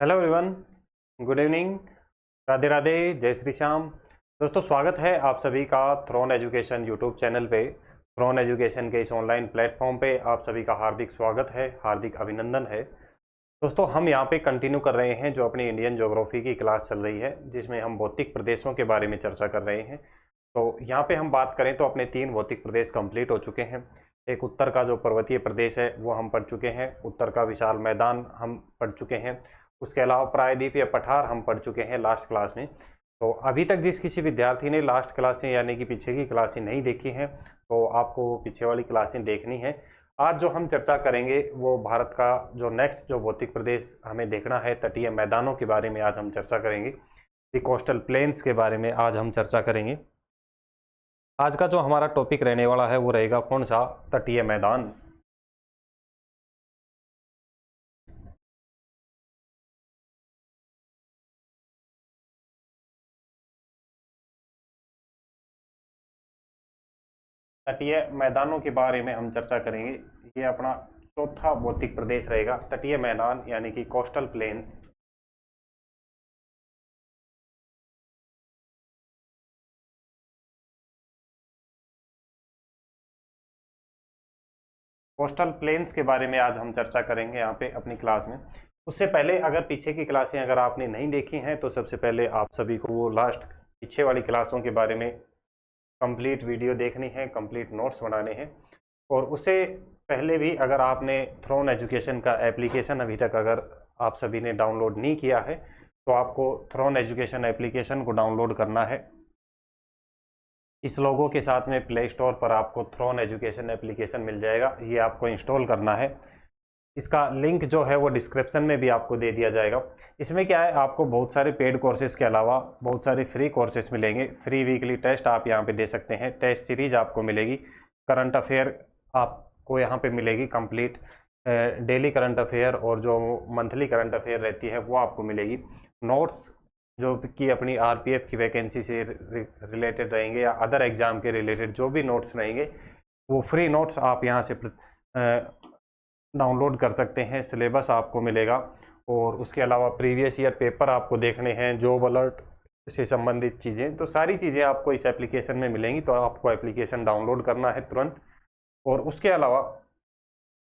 Hello everyone, good evening, Radhe Radhe, जय श्री श्याम। दोस्तों, स्वागत है आप सभी का थ्रोन एजुकेशन यूट्यूब चैनल पे। थ्रोन एजुकेशन के इस ऑनलाइन प्लेटफॉर्म पे आप सभी का हार्दिक स्वागत है, हार्दिक अभिनंदन है। दोस्तों, हम यहाँ पे कंटिन्यू कर रहे हैं जो अपनी इंडियन ज्योग्राफी की क्लास चल रही है, जिसमें हम भौतिक प्रदेशों के बारे में चर्चा कर रहे हैं। तो यहाँ पे हम बात करें तो अपने 3 भौतिक प्रदेश कंप्लीट हो चुके हैं। एक उत्तर का जो पर्वतीय प्रदेश है वो हम पढ़ चुके हैं, उत्तर का विशाल मैदान हम पढ़ चुके हैं। उसके अलावा प्रायद्वीप या पठार हम पढ़ चुके हैं लास्ट क्लास में। तो अभी तक जिस किसी विद्यार्थी ने लास्ट क्लासें यानी कि पीछे की क्लासें नहीं देखी हैं, तो आपको पीछे वाली क्लासें देखनी है। आज जो हम चर्चा करेंगे वो भारत का जो नेक्स्ट जो भौतिक प्रदेश हमें देखना है, तटीय मैदानों के बारे में आज हम चर्चा करेंगे। दी कोस्टल प्लेन्स के बारे में आज हम चर्चा करेंगे। आज का जो हमारा टॉपिक रहने वाला है वो रहेगा कौन सा? तटीय मैदान। तटीय मैदानों के बारे में हम चर्चा करेंगे। ये अपना चौथा भौतिक प्रदेश रहेगा, तटीय मैदान यानी कि कोस्टल प्लेन्स। कोस्टल प्लेन्स के बारे में आज हम चर्चा करेंगे यहाँ पे अपनी क्लास में। उससे पहले अगर पीछे की क्लासें अगर आपने नहीं देखी हैं तो सबसे पहले आप सभी को वो लास्ट पीछे वाली क्लासों के बारे में कंप्लीट वीडियो देखनी है, कंप्लीट नोट्स बनाने हैं। और उससे पहले भी अगर आपने थ्रोन एजुकेशन का एप्लीकेशन अभी तक अगर आप सभी ने डाउनलोड नहीं किया है तो आपको थ्रोन एजुकेशन एप्लीकेशन को डाउनलोड करना है। इस लोगो के साथ में प्ले स्टोर पर आपको थ्रोन एजुकेशन एप्लीकेशन मिल जाएगा, ये आपको इंस्टॉल करना है। इसका लिंक जो है वो डिस्क्रिप्शन में भी आपको दे दिया जाएगा। इसमें क्या है, आपको बहुत सारे पेड कोर्सेज के अलावा बहुत सारे फ्री कोर्सेज मिलेंगे। फ्री वीकली टेस्ट आप यहाँ पे दे सकते हैं, टेस्ट सीरीज आपको मिलेगी, करंट अफेयर आपको यहाँ पे मिलेगी कंप्लीट, डेली करंट अफेयर और जो मंथली करंट अफेयर रहती है वो आपको मिलेगी। नोट्स जो कि अपनी आरपीएफ की वैकेंसी से रिलेटेड रहेंगे या अदर एग्जाम के रिलेटेड जो भी नोट्स रहेंगे वो फ्री नोट्स आप यहाँ से डाउनलोड कर सकते हैं। सिलेबस आपको मिलेगा और उसके अलावा प्रीवियस ईयर पेपर आपको देखने हैं, जॉब अलर्ट से संबंधित चीज़ें, तो सारी चीज़ें आपको इस एप्लीकेशन में मिलेंगी। तो आपको एप्लीकेशन डाउनलोड करना है तुरंत। और उसके अलावा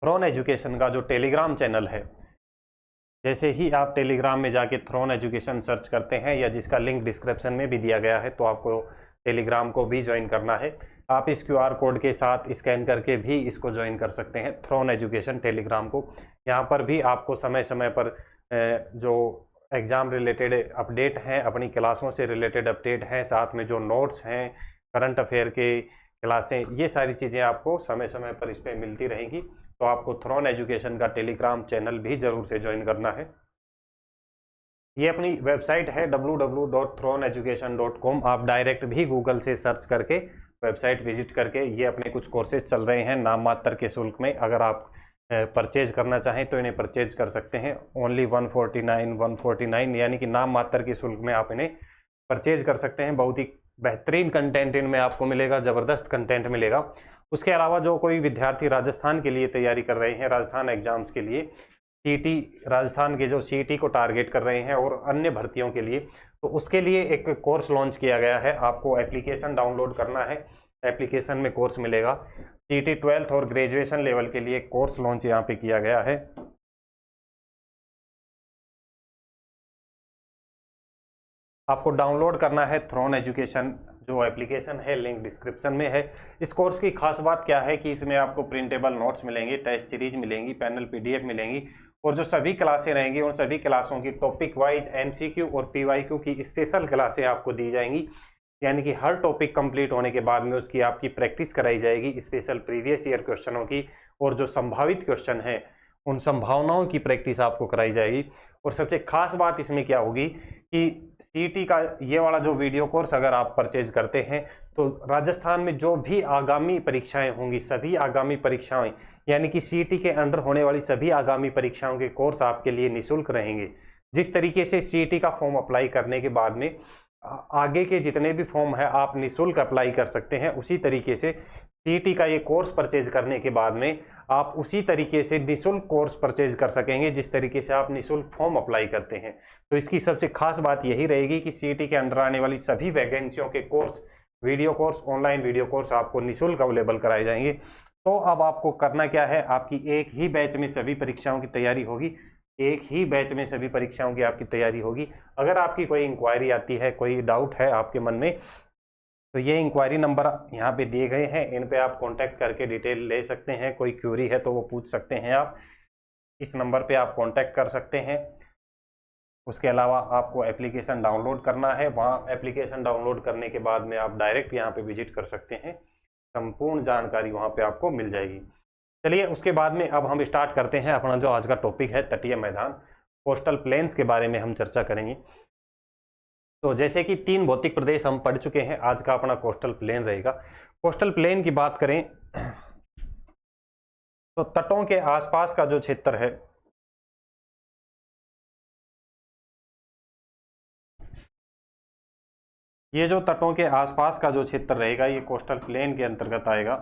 थ्रोन एजुकेशन का जो टेलीग्राम चैनल है, जैसे ही आप टेलीग्राम में जाके थ्रोन एजुकेशन सर्च करते हैं या जिसका लिंक डिस्क्रिप्शन में भी दिया गया है, तो आपको टेलीग्राम को भी ज्वाइन करना है। आप इस क्यूआर कोड के साथ स्कैन करके भी इसको ज्वाइन कर सकते हैं, थ्रोन एजुकेशन टेलीग्राम को। यहाँ पर भी आपको समय समय पर जो एग्ज़ाम रिलेटेड अपडेट हैं, अपनी क्लासों से रिलेटेड अपडेट हैं, साथ में जो नोट्स हैं, करंट अफेयर के क्लासें, ये सारी चीज़ें आपको समय समय पर इस पर मिलती रहेंगी। तो आपको थ्रोन एजुकेशन का टेलीग्राम चैनल भी ज़रूर से ज्वाइन करना है। ये अपनी वेबसाइट है www.throneeducation.com। आप डायरेक्ट भी गूगल से सर्च करके वेबसाइट विजिट करके ये अपने कुछ कोर्सेज चल रहे हैं नाम मात्र के शुल्क में। अगर आप परचेज करना चाहें तो इन्हें परचेज कर सकते हैं। ओनली 149 यानी कि नाम मात्र के शुल्क में आप इन्हें परचेज कर सकते हैं। बहुत ही बेहतरीन कंटेंट इनमें आपको मिलेगा, ज़बरदस्त कंटेंट मिलेगा। उसके अलावा जो कोई विद्यार्थी राजस्थान के लिए तैयारी कर रहे हैं, राजस्थान एग्जाम्स के लिए, सीटी राजस्थान के जो सीटी को टारगेट कर रहे हैं और अन्य भर्तियों के लिए, तो उसके लिए एक कोर्स लॉन्च किया गया है। आपको एप्लीकेशन डाउनलोड करना है, एप्लीकेशन में कोर्स मिलेगा। सीटी 12th और ग्रेजुएशन लेवल के लिए कोर्स लॉन्च यहाँ पे किया गया है। आपको डाउनलोड करना है थ्रोन एजुकेशन जो एप्लीकेशन है, लिंक डिस्क्रिप्शन में है। इस कोर्स की खास बात क्या है कि इसमें आपको प्रिंटेबल नोट्स मिलेंगे, टेस्ट सीरीज मिलेंगी, पैनल पीडीएफ मिलेंगी और जो सभी क्लासें रहेंगी उन सभी क्लासों की टॉपिक वाइज एमसीक्यू और पीवाईक्यू की स्पेशल क्लासें आपको दी जाएंगी। यानी कि हर टॉपिक कंप्लीट होने के बाद में उसकी आपकी प्रैक्टिस कराई जाएगी, स्पेशल प्रीवियस ईयर क्वेश्चनों की, और जो संभावित क्वेश्चन है उन संभावनाओं की प्रैक्टिस आपको कराई जाएगी। और सबसे खास बात इसमें क्या होगी कि सीटी का ये वाला जो वीडियो कोर्स अगर आप परचेज करते हैं तो राजस्थान में जो भी आगामी परीक्षाएं होंगी, सभी आगामी परीक्षाएं यानी कि सीटी के अंडर होने वाली सभी आगामी परीक्षाओं के कोर्स आपके लिए निःशुल्क रहेंगे। जिस तरीके से सीटी का फॉर्म अप्लाई करने के बाद में आगे के जितने भी फॉर्म है आप निःशुल्क अप्लाई कर सकते हैं। उसी तरीके से सीईटी का ये कोर्स परचेज करने के बाद में आप उसी तरीके से निःशुल्क कोर्स परचेज कर सकेंगे जिस तरीके से आप निःशुल्क फॉर्म अप्लाई करते हैं। तो इसकी सबसे खास बात यही रहेगी कि सीईटी के अंडर आने वाली सभी वैकेंसियों के course, video course, online video course आपको निःशुल्क अवेलेबल कराए जाएंगे। तो अब आपको करना क्या है, आपकी एक ही बैच में सभी परीक्षाओं की तैयारी होगी, एक ही बैच में सभी परीक्षाओं की आपकी तैयारी होगी। अगर आपकी कोई इंक्वायरी आती है, कोई डाउट है आपके मन में, तो ये इंक्वायरी नंबर यहाँ पे दिए गए हैं, इन पे आप कांटेक्ट करके डिटेल ले सकते हैं। कोई क्यूरी है तो वो पूछ सकते हैं आप, इस नंबर पे आप कांटेक्ट कर सकते हैं। उसके अलावा आपको एप्लीकेशन डाउनलोड करना है, वहाँ एप्लीकेशन डाउनलोड करने के बाद में आप डायरेक्ट यहाँ पे विजिट कर सकते हैं, संपूर्ण जानकारी वहाँ पे आपको मिल जाएगी। चलिए उसके बाद में अब हम स्टार्ट करते हैं अपना जो आज का टॉपिक है, तटीय मैदान, कोस्टल प्लेन्स के बारे में हम चर्चा करेंगे। तो जैसे कि 3 भौतिक प्रदेश हम पढ़ चुके हैं, आज का अपना कोस्टल प्लेन रहेगा। कोस्टल प्लेन की बात करें तो तटों के आसपास का जो क्षेत्र है, ये जो तटों के आसपास का जो क्षेत्र रहेगा ये कोस्टल प्लेन के अंतर्गत आएगा।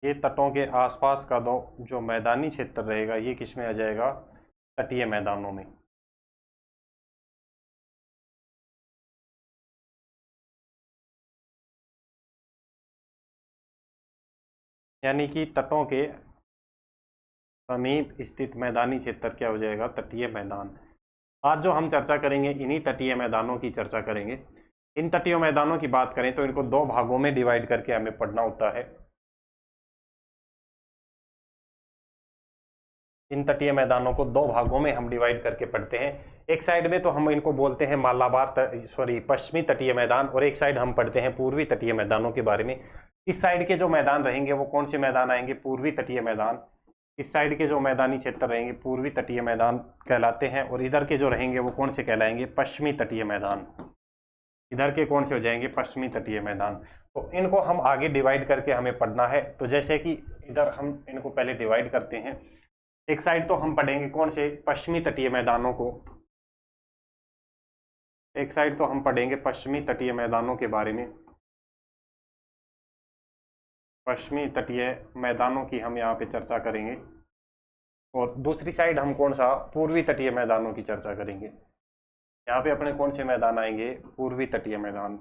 ये तटों के आसपास का जो मैदानी क्षेत्र रहेगा ये किस में आ जाएगा, तटीय मैदानों में। यानी कि तटों के समीप स्थित मैदानी क्षेत्र क्या हो जाएगा, तटीय मैदान। आज जो हम चर्चा करेंगे इन्हीं तटीय मैदानों की चर्चा करेंगे। इन तटीय मैदानों की बात करें तो इनको 2 भागों में डिवाइड करके हमें पढ़ना होता है। इन तटीय मैदानों को 2 भागों में हम डिवाइड करके पढ़ते हैं। एक साइड में तो हम इनको बोलते हैं पश्चिमी तटीय मैदान, और एक साइड हम पढ़ते हैं पूर्वी तटीय मैदानों के बारे में। इस साइड के जो मैदान रहेंगे वो कौन से मैदान आएंगे, पूर्वी तटीय मैदान। इस साइड के जो मैदानी क्षेत्र रहेंगे पूर्वी तटीय मैदान कहलाते हैं, और इधर के जो रहेंगे वो कौन से कहलाएंगे, पश्चिमी तटीय मैदान। इधर के कौन से हो जाएंगे, पश्चिमी तटीय मैदान। तो इनको हम आगे डिवाइड करके हमें पढ़ना है। तो जैसे कि इधर हम इनको पहले डिवाइड करते हैं। एक साइड तो हम पढ़ेंगे कौन से, पश्चिमी तटीय मैदानों को। एक साइड तो हम पढ़ेंगे पश्चिमी तटीय मैदानों के बारे में। पश्चिमी तटीय मैदानों की हम यहाँ पे चर्चा करेंगे, और दूसरी साइड हम कौन सा, पूर्वी तटीय मैदानों की चर्चा करेंगे। यहाँ पे अपने कौन से मैदान आएंगे, पूर्वी तटीय मैदान।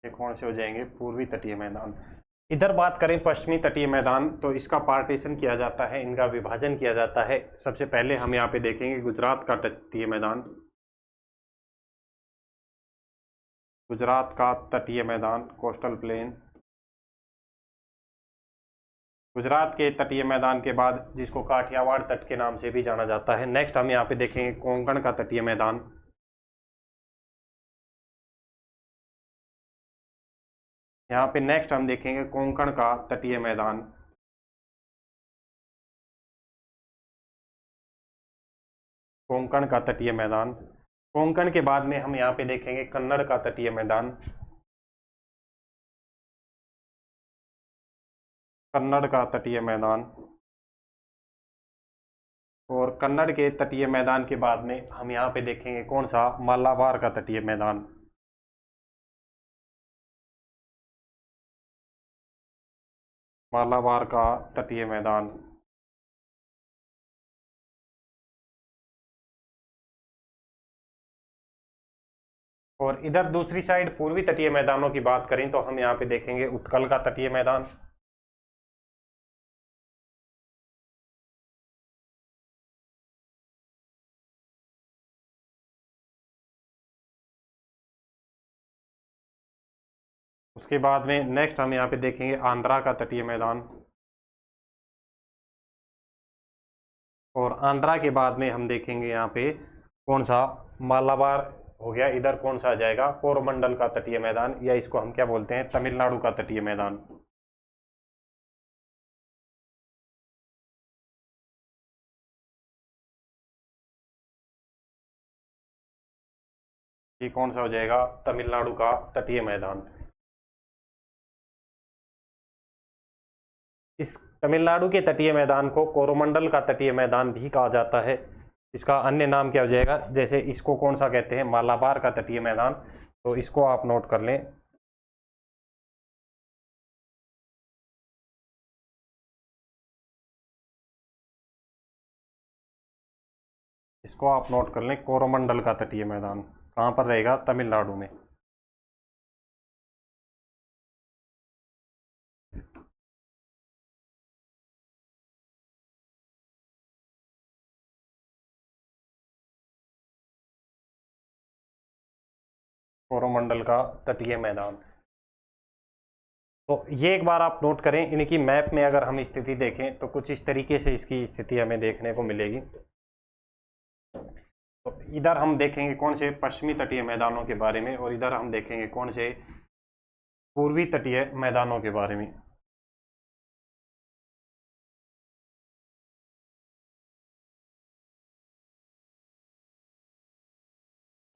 ये कौन से हो जाएंगे, पूर्वी तटीय मैदान। इधर बात करें पश्चिमी तटीय मैदान, तो इसका पार्टीशन किया जाता है, इनका विभाजन किया जाता है। सबसे पहले हम यहाँ पे देखेंगे गुजरात का तटीय मैदान, गुजरात का तटीय मैदान, कोस्टल प्लेन। गुजरात के तटीय मैदान के बाद जिसको काठियावाड़ तट के नाम से भी जाना जाता है। नेक्स्ट हम यहाँ पे देखेंगे कोंकण का तटीय मैदान। यहाँ पे नेक्स्ट हम देखेंगे कोंकण का तटीय मैदान। कोंकण का तटीय मैदान। कोंकण के बाद में हम यहाँ पे देखेंगे कन्नड़ का तटीय मैदान। कन्नड़ का तटीय मैदान। और कन्नड़ के तटीय मैदान के बाद में हम यहाँ पे देखेंगे कौन सा, मालाबार का तटीय मैदान। मालाबार का तटीय मैदान। और इधर दूसरी साइड पूर्वी तटीय मैदानों की बात करें तो हम यहाँ पे देखेंगे उत्कल का तटीय मैदान। उसके बाद में नेक्स्ट हम यहाँ पे देखेंगे आंध्रा का तटीय मैदान। और आंध्रा के बाद में हम देखेंगे यहाँ पे कौन सा, मालाबार हो गया। इधर कौन सा आ जाएगा, कोरोमंडल का तटीय मैदान, या इसको हम क्या बोलते हैं, तमिलनाडु का तटीय मैदान। ये कौन सा हो जाएगा, तमिलनाडु का तटीय मैदान। इस तमिलनाडु के तटीय मैदान को कोरोमंडल का तटीय मैदान भी कहा जाता है। इसका अन्य नाम क्या हो जाएगा, जैसे इसको कौन सा कहते हैं, मालाबार का तटीय मैदान, तो इसको आप नोट कर लें। इसको आप नोट कर लें, कोरोमंडल का तटीय मैदान कहाँ पर रहेगा, तमिलनाडु में। कोरोमंडल का तटीय मैदान। तो ये एक बार आप नोट करें, इनकी मैप में अगर हम स्थिति देखें तो कुछ इस तरीके से इसकी स्थिति हमें देखने को मिलेगी। तो इधर हम देखेंगे कौन से पश्चिमी तटीय मैदानों के बारे में, और इधर हम देखेंगे कौन से पूर्वी तटीय मैदानों के बारे में।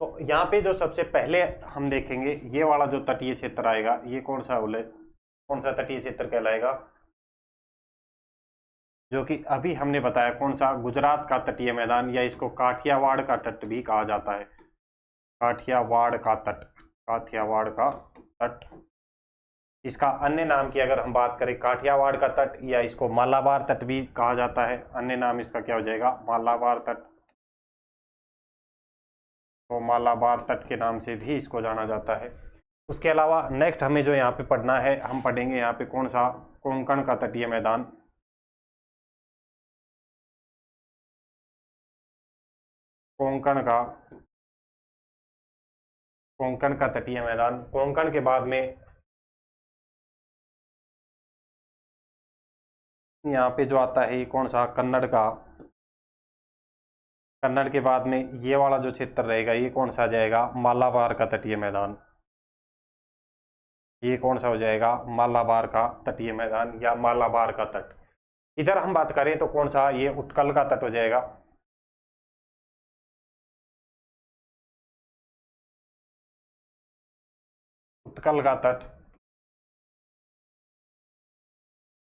तो यहाँ पे जो सबसे पहले हम देखेंगे, ये वाला जो तटीय क्षेत्र आएगा, ये कौन सा तटीय क्षेत्र कहलाएगा, जो कि अभी हमने बताया कौन सा, गुजरात का तटीय मैदान, या इसको काठियावाड़ का तट भी कहा जाता है। काठियावाड़ का तट, काठियावाड़ का तट। इसका अन्य नाम की अगर हम बात करें, काठियावाड़ का तट, या इसको मालाबार तट भी कहा जाता है। अन्य नाम इसका क्या हो जाएगा, मालाबार तट। तो मालाबार तट के नाम से भी इसको जाना जाता है। उसके अलावा नेक्स्ट हमें जो यहाँ पे पढ़ना है, हम पढ़ेंगे यहाँ पे कौन सा, कोंकण का तटीय मैदान। कोंकण का तटीय मैदान। कोंकण के बाद में यहाँ पे जो आता है, ये कौन सा, कन्नड़ का। कन्नड़ के बाद में ये वाला जो क्षेत्र रहेगा, ये कौन सा आ जाएगा, मालाबार का तटीय मैदान। ये कौन सा हो जाएगा, मालाबार का तटीय मैदान या मालाबार का तट। इधर हम बात करें तो कौन सा, ये उत्कल का तट हो जाएगा। उत्कल का तट।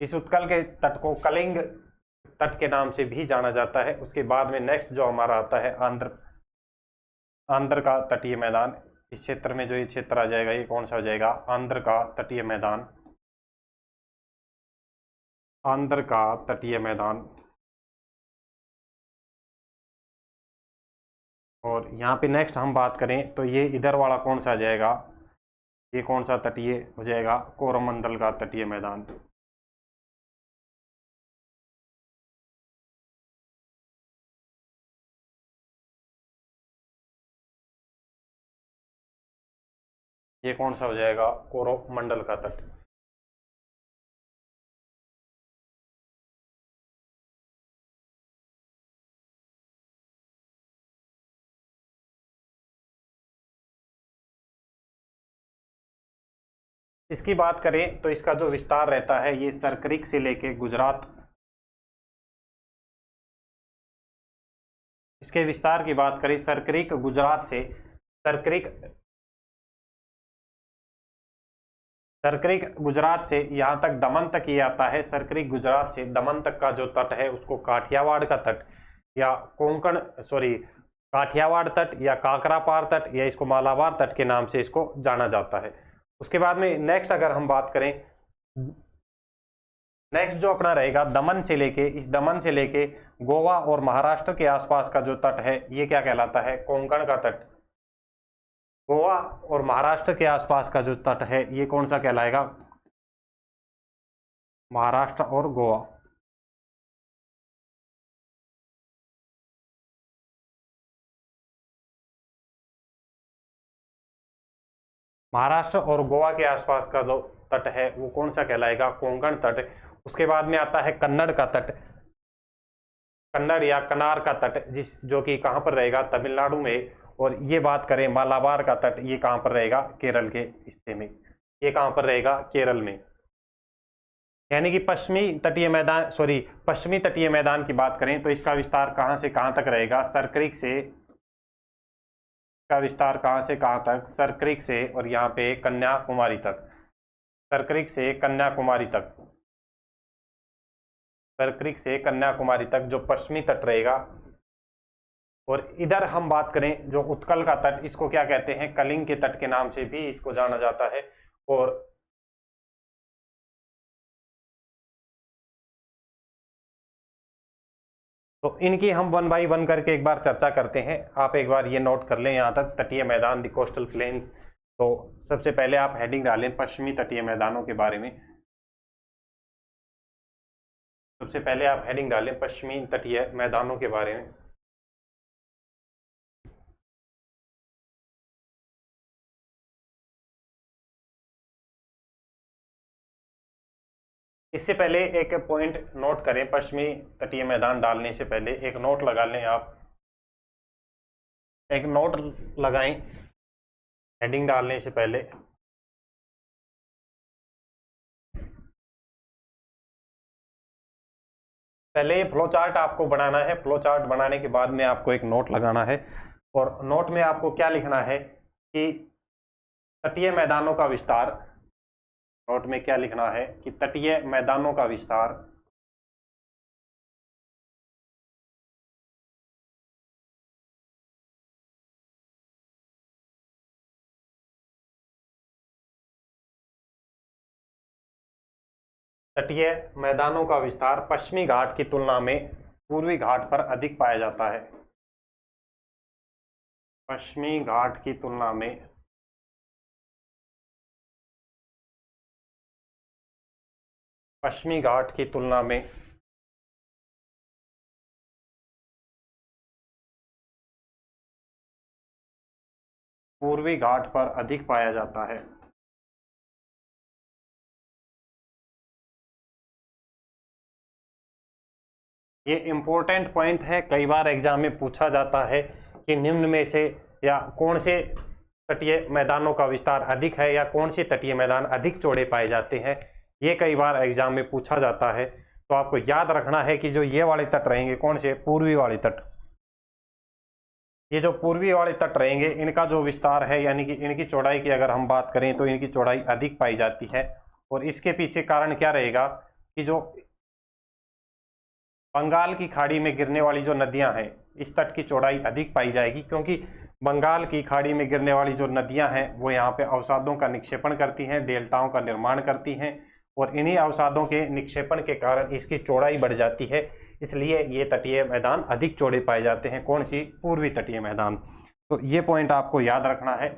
इस उत्कल के तट को कलिंग तट के नाम से भी जाना जाता है। उसके बाद में नेक्स्ट जो हमारा आता है, आंध्र का तटीय मैदान। इस क्षेत्र में जो ये क्षेत्र आ जाएगा, ये कौन सा हो जाएगा, आंध्र का तटीय मैदान। आंध्र का तटीय मैदान। और यहाँ पे नेक्स्ट हम बात करें तो ये इधर वाला कौन सा आ जाएगा, ये कौन सा तटीय हो जाएगा, कोरोमंडल का तटीय मैदान। ये कौन सा हो जाएगा, कोरोमंडल का तट। इसकी बात करें तो इसका जो विस्तार रहता है, ये सरक्रिक से लेके गुजरात, इसके विस्तार की बात करें, सरक्रिक गुजरात से, सरक्रिक गुजरात से यहाँ तक दमन तक ये आता है। सरक्रिक गुजरात से दमन तक का जो तट है, उसको काठियावाड़ का तट या काठियावाड़ तट या काकरापार तट या इसको मालाबार तट के नाम से इसको जाना जाता है। उसके बाद में नेक्स्ट अगर हम बात करें, नेक्स्ट जो अपना रहेगा, इस दमन से लेके गोवा और महाराष्ट्र के आसपास का जो तट है, ये क्या कहलाता है, कोंकण का तट। गोवा और महाराष्ट्र के आसपास का जो तट है, ये कौन सा कहलाएगा, महाराष्ट्र और गोवा। महाराष्ट्र और गोवा के आसपास का जो तट है, वो कौन सा कहलाएगा, कोंकण तट। उसके बाद में आता है कन्नड़ का तट, कन्नड़ या कनार का तट, जो कि कहां पर रहेगा, तमिलनाडु में। और ये बात करें मालाबार का तट, ये कहां पर रहेगा, केरल के हिस्से में। ये कहां पर रहेगा, केरल में। यानी कि पश्चिमी तटीय मैदान की बात करें तो इसका विस्तार कहां से कहां तक रहेगा, सरक्रिक से, का विस्तार कहां से कहां तक, सरक्रिक से और यहाँ पे कन्याकुमारी तक, सरक्रिक से कन्याकुमारी तक। कर्क से कन्याकुमारी तक जो पश्चिमी तट रहेगा। और इधर हम बात करें जो उत्कल का तट, इसको क्या कहते हैं, कलिंग के तट के नाम से भी इसको जाना जाता है। और तो इनकी हम वन बाई वन करके एक बार चर्चा करते हैं। आप एक बार ये नोट कर लें यहाँ तक, तटीय मैदान, द कोस्टल प्लेन्स। तो सबसे पहले आप हेडिंग डालें पश्चिमी तटीय मैदानों के बारे में। सबसे पहले आप हेडिंग डालें पश्चिमी तटीय मैदानों के बारे में। इससे पहले एक पॉइंट नोट करें, पश्चिमी तटीय मैदान डालने से पहले एक नोट लगा लें आप, एक नोट लगाएं हेडिंग डालने से पहले। पहले ये फ्लो चार्ट आपको बनाना है, फ्लो चार्ट बनाने के बाद में आपको एक नोट लगाना है। और नोट में आपको क्या लिखना है कि तटीय मैदानों का विस्तार, नोट में क्या लिखना है कि तटीय मैदानों का विस्तार तटीय मैदानों का विस्तार पश्चिमी घाट की तुलना में पूर्वी घाट पर अधिक पाया जाता है। पश्चिमी घाट की तुलना में पश्चिमी घाट की तुलना में पूर्वी घाट पर अधिक पाया जाता है। ये इंपॉर्टेंट पॉइंट है, कई बार एग्जाम में पूछा जाता है कि निम्न में से या कौन से तटीय मैदानों का विस्तार अधिक है या कौन से तटीय मैदान अधिक चौड़े पाए जाते हैं। ये कई बार एग्जाम में पूछा जाता है। तो आपको याद रखना है कि जो ये वाले तट रहेंगे, कौन से, पूर्वी वाले तट, ये जो पूर्वी वाले तट रहेंगे इनका जो विस्तार है यानी कि इनकी चौड़ाई की अगर हम बात करें तो इनकी चौड़ाई अधिक पाई जाती है। और इसके पीछे कारण क्या रहेगा कि जो बंगाल की खाड़ी में गिरने वाली जो नदियां हैं, इस तट की चौड़ाई अधिक पाई जाएगी, क्योंकि बंगाल की खाड़ी में गिरने वाली जो नदियां हैं वो यहाँ पे अवसादों का निक्षेपण करती हैं, डेल्टाओं का निर्माण करती हैं। और इन्हीं अवसादों के निक्षेपण के कारण इसकी चौड़ाई बढ़ जाती है, इसलिए ये तटीय मैदान अधिक चौड़े पाए जाते हैं। कौन सी, पूर्वी तटीय मैदान। तो ये पॉइंट आपको याद रखना है।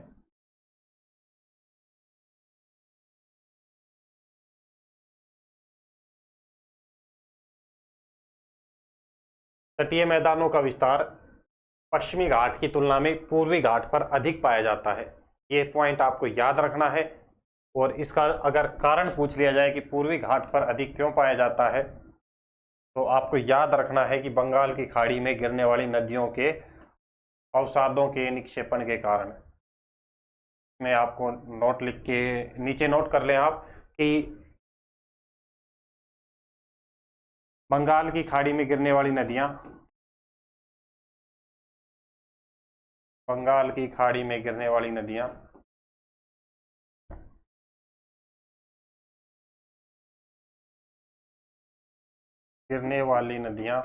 तटीय मैदानों का विस्तार पश्चिमी घाट की तुलना में पूर्वी घाट पर अधिक पाया जाता है, ये पॉइंट आपको याद रखना है। और इसका अगर कारण पूछ लिया जाए कि पूर्वी घाट पर अधिक क्यों पाया जाता है, तो आपको याद रखना है कि बंगाल की खाड़ी में गिरने वाली नदियों के अवसादों के निक्षेपण के कारण। मैं आपको नोट लिख के नीचे नोट कर लें आप कि बंगाल की खाड़ी में गिरने वाली नदियां, बंगाल की खाड़ी में गिरने वाली नदियां गिरने वाली नदियां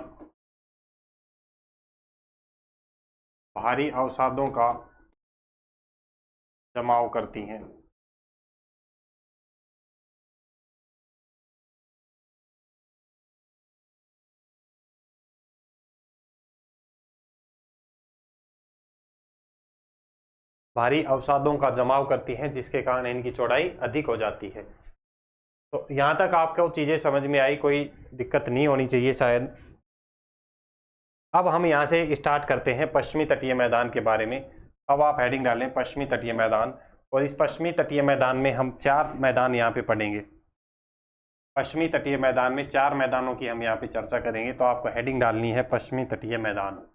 भारी अवसादों का जमाव करती हैं। भारी अवसादों का जमाव करती हैं, जिसके कारण इनकी चौड़ाई अधिक हो जाती है। तो यहाँ तक आपको चीज़ें समझ में आई, कोई दिक्कत नहीं होनी चाहिए शायद। अब हम यहाँ से स्टार्ट करते हैं पश्चिमी तटीय मैदान के बारे में। अब आप हेडिंग डालें पश्चिमी तटीय मैदान, और इस पश्चिमी तटीय मैदान में हम 4 मैदान यहाँ पे पढ़ेंगे। पश्चिमी तटीय मैदान में 4 मैदानों की हम यहाँ पे चर्चा करेंगे। तो आपको हेडिंग डालनी है पश्चिमी तटीय मैदान।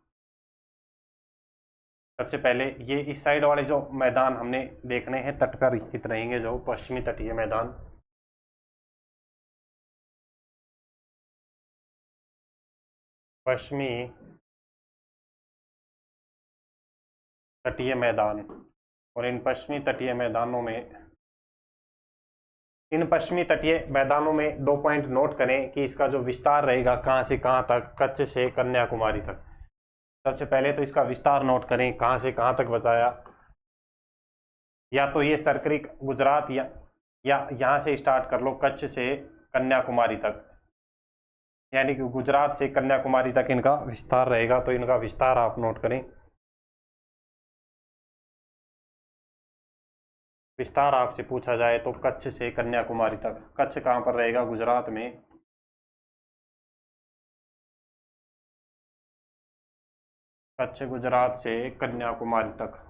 सबसे पहले ये इस साइड वाले जो मैदान हमने देखने हैं, तट पर स्थित रहेंगे, जो पश्चिमी तटीय मैदान। पश्चिमी तटीय मैदान। और इन पश्चिमी तटीय मैदानों में इन पश्चिमी तटीय मैदानों में 2 पॉइंट नोट करें कि इसका जो विस्तार रहेगा कहाँ से कहाँ तक, कच्छ से कन्याकुमारी तक। सबसे पहले तो इसका विस्तार नोट करें, कहाँ से कहाँ तक बताया। या तो ये सर्करी गुजरात या यहाँ से स्टार्ट कर लो, कच्छ से कन्याकुमारी तक, यानी कि गुजरात से कन्याकुमारी तक इनका विस्तार रहेगा। तो इनका विस्तार आप नोट करें। विस्तार आपसे पूछा जाए तो कच्छ से कन्याकुमारी तक। कच्छ कहाँ पर रहेगा? गुजरात में। कच्छ गुजरात से कन्याकुमारी तक।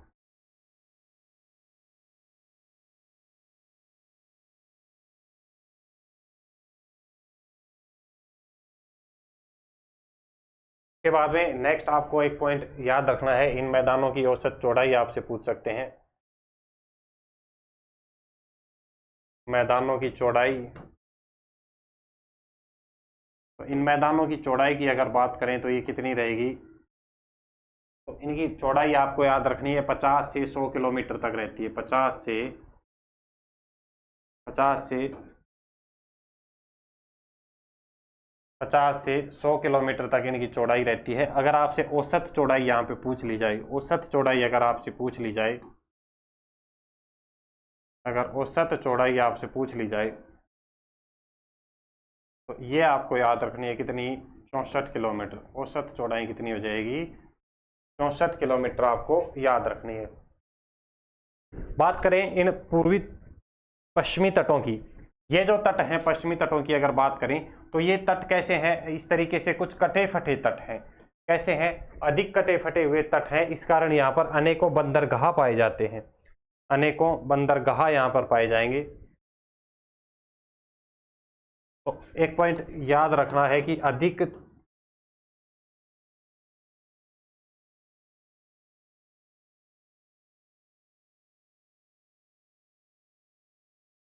के बाद में नेक्स्ट आपको एक पॉइंट याद रखना है, इन मैदानों की औसत चौड़ाई आपसे पूछ सकते हैं। मैदानों की चौड़ाई, तो इन मैदानों की चौड़ाई की अगर बात करें तो ये कितनी रहेगी? तो इनकी चौड़ाई आपको याद रखनी है 50 से 100 किलोमीटर तक रहती है। 50 से 100 किलोमीटर तक इनकी चौड़ाई रहती है। अगर आपसे औसत चौड़ाई यहाँ पे पूछ ली जाए, औसत चौड़ाई अगर आपसे पूछ ली जाए, अगर औसत चौड़ाई आपसे पूछ ली जाए तो ये आपको याद रखनी है कितनी? 64 किलोमीटर। औसत चौड़ाई कितनी हो जाएगी? 64 किलोमीटर आपको याद रखनी है। बात करें इन पूर्वी पश्चिमी तटों की, ये जो तट हैं पश्चिमी तटों की अगर बात करें तो ये तट कैसे हैं? इस तरीके से कुछ कटे फटे तट हैं। कैसे हैं? अधिक कटे फटे हुए तट हैं। इस कारण यहाँ पर अनेकों बंदरगाह पाए जाते हैं। अनेकों बंदरगाह यहाँ पर पाए जाएंगे। तो एक पॉइंट याद रखना है कि अधिक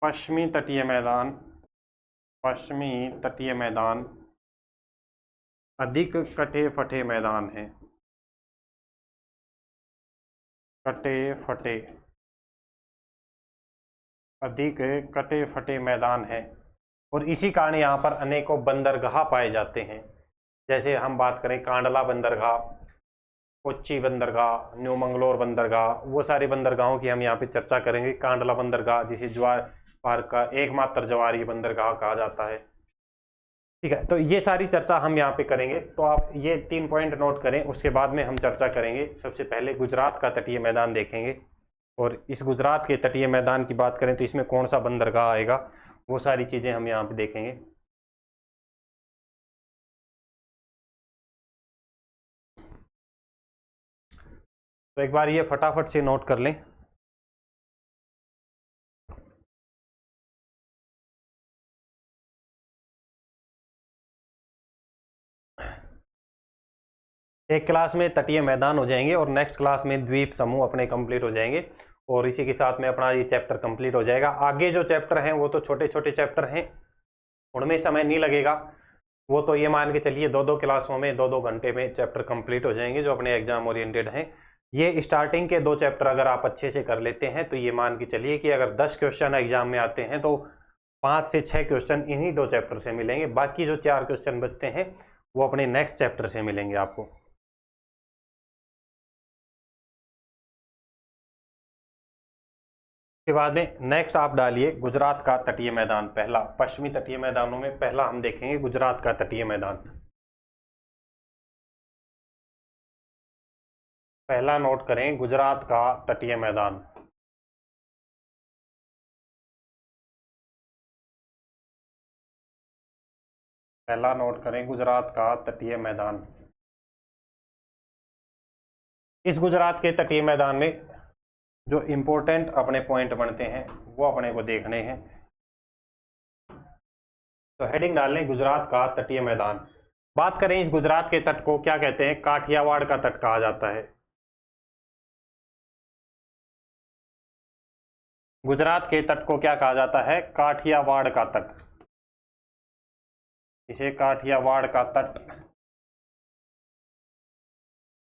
पश्चिमी तटीय मैदान, पश्चिमी तटीय मैदान अधिक कटे फटे मैदान हैं। कटे फटे, अधिक कटे फटे मैदान हैं और इसी कारण यहाँ पर अनेकों बंदरगाह पाए जाते हैं। जैसे हम बात करें कांडला बंदरगाह, कोच्चि बंदरगाह, न्यू मंगलोर बंदरगाह, वो सारे बंदरगाहों की हम यहाँ पे चर्चा करेंगे। कांडला बंदरगाह जिसे ज्वार भार का एकमात्र जवारी बंदरगाह कहा जाता है। ठीक है, तो ये सारी चर्चा हम यहाँ पे करेंगे। तो आप ये 3 पॉइंट नोट करें, उसके बाद में हम चर्चा करेंगे। सबसे पहले गुजरात का तटीय मैदान देखेंगे और इस गुजरात के तटीय मैदान की बात करें तो इसमें कौन सा बंदरगाह आएगा, वो सारी चीज़ें हम यहाँ पे देखेंगे। तो एक बार ये फटाफट से नोट कर लें। एक क्लास में तटीय मैदान हो जाएंगे और नेक्स्ट क्लास में द्वीप समूह अपने कंप्लीट हो जाएंगे और इसी के साथ में अपना ये चैप्टर कंप्लीट हो जाएगा। आगे जो चैप्टर हैं वो तो छोटे छोटे चैप्टर हैं, उनमें समय नहीं लगेगा। वो तो ये मान के चलिए 2-2 क्लासों में 2-2 घंटे में चैप्टर कंप्लीट हो जाएंगे जो अपने एग्जाम ओरिएंटेड हैं। ये स्टार्टिंग के 2 चैप्टर अगर आप अच्छे से कर लेते हैं तो ये मान के चलिए कि अगर 10 क्वेश्चन एग्जाम में आते हैं तो 5 से 6 क्वेश्चन इन्हीं 2 चैप्टर से मिलेंगे। बाकी जो 4 क्वेश्चन बचते हैं वो अपने नेक्स्ट चैप्टर से मिलेंगे आपको। के बाद में नेक्स्ट आप डालिए गुजरात का तटीय मैदान। पहला पश्चिमी तटीय मैदानों में पहला हम देखेंगे गुजरात का तटीय मैदान। पहला नोट करें गुजरात का तटीय मैदान। पहला नोट करें गुजरात का तटीय मैदान। इस गुजरात के तटीय मैदान में जो इंपॉर्टेंट अपने पॉइंट बनते हैं वो अपने को देखने हैं। तो हेडिंग डाल लें गुजरात का तटीय मैदान। बात करें इस गुजरात के तट को क्या कहते हैं? काठियावाड़ का तट कहा जाता है। गुजरात के तट को क्या कहा जाता है? काठियावाड़ का तट। इसे काठियावाड़ का तट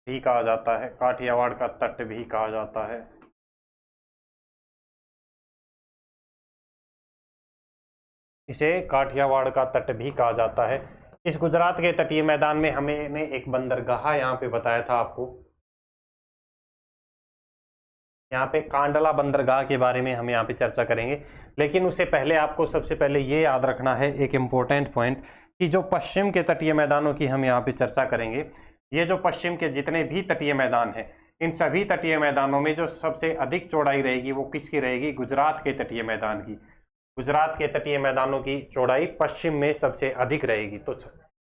भी कहा जाता है, काठियावाड़ का तट भी कहा जाता है। इसे काठियावाड़ का तट भी कहा जाता है। इस गुजरात के तटीय मैदान में हमने एक बंदरगाह यहाँ पे बताया था आपको, यहाँ पे कांडला बंदरगाह के बारे में हम यहाँ पे चर्चा करेंगे। लेकिन उससे पहले आपको सबसे पहले ये याद रखना है एक इम्पोर्टेंट पॉइंट, कि जो पश्चिम के तटीय मैदानों की हम यहाँ पे चर्चा करेंगे। ये जो पश्चिम के जितने भी तटीय मैदान हैं, इन सभी तटीय मैदानों में जो सबसे अधिक चौड़ाई रहेगी वो किसकी रहेगी? गुजरात के तटीय मैदान की। गुजरात के तटीय मैदानों की चौड़ाई पश्चिम में सबसे अधिक रहेगी। तो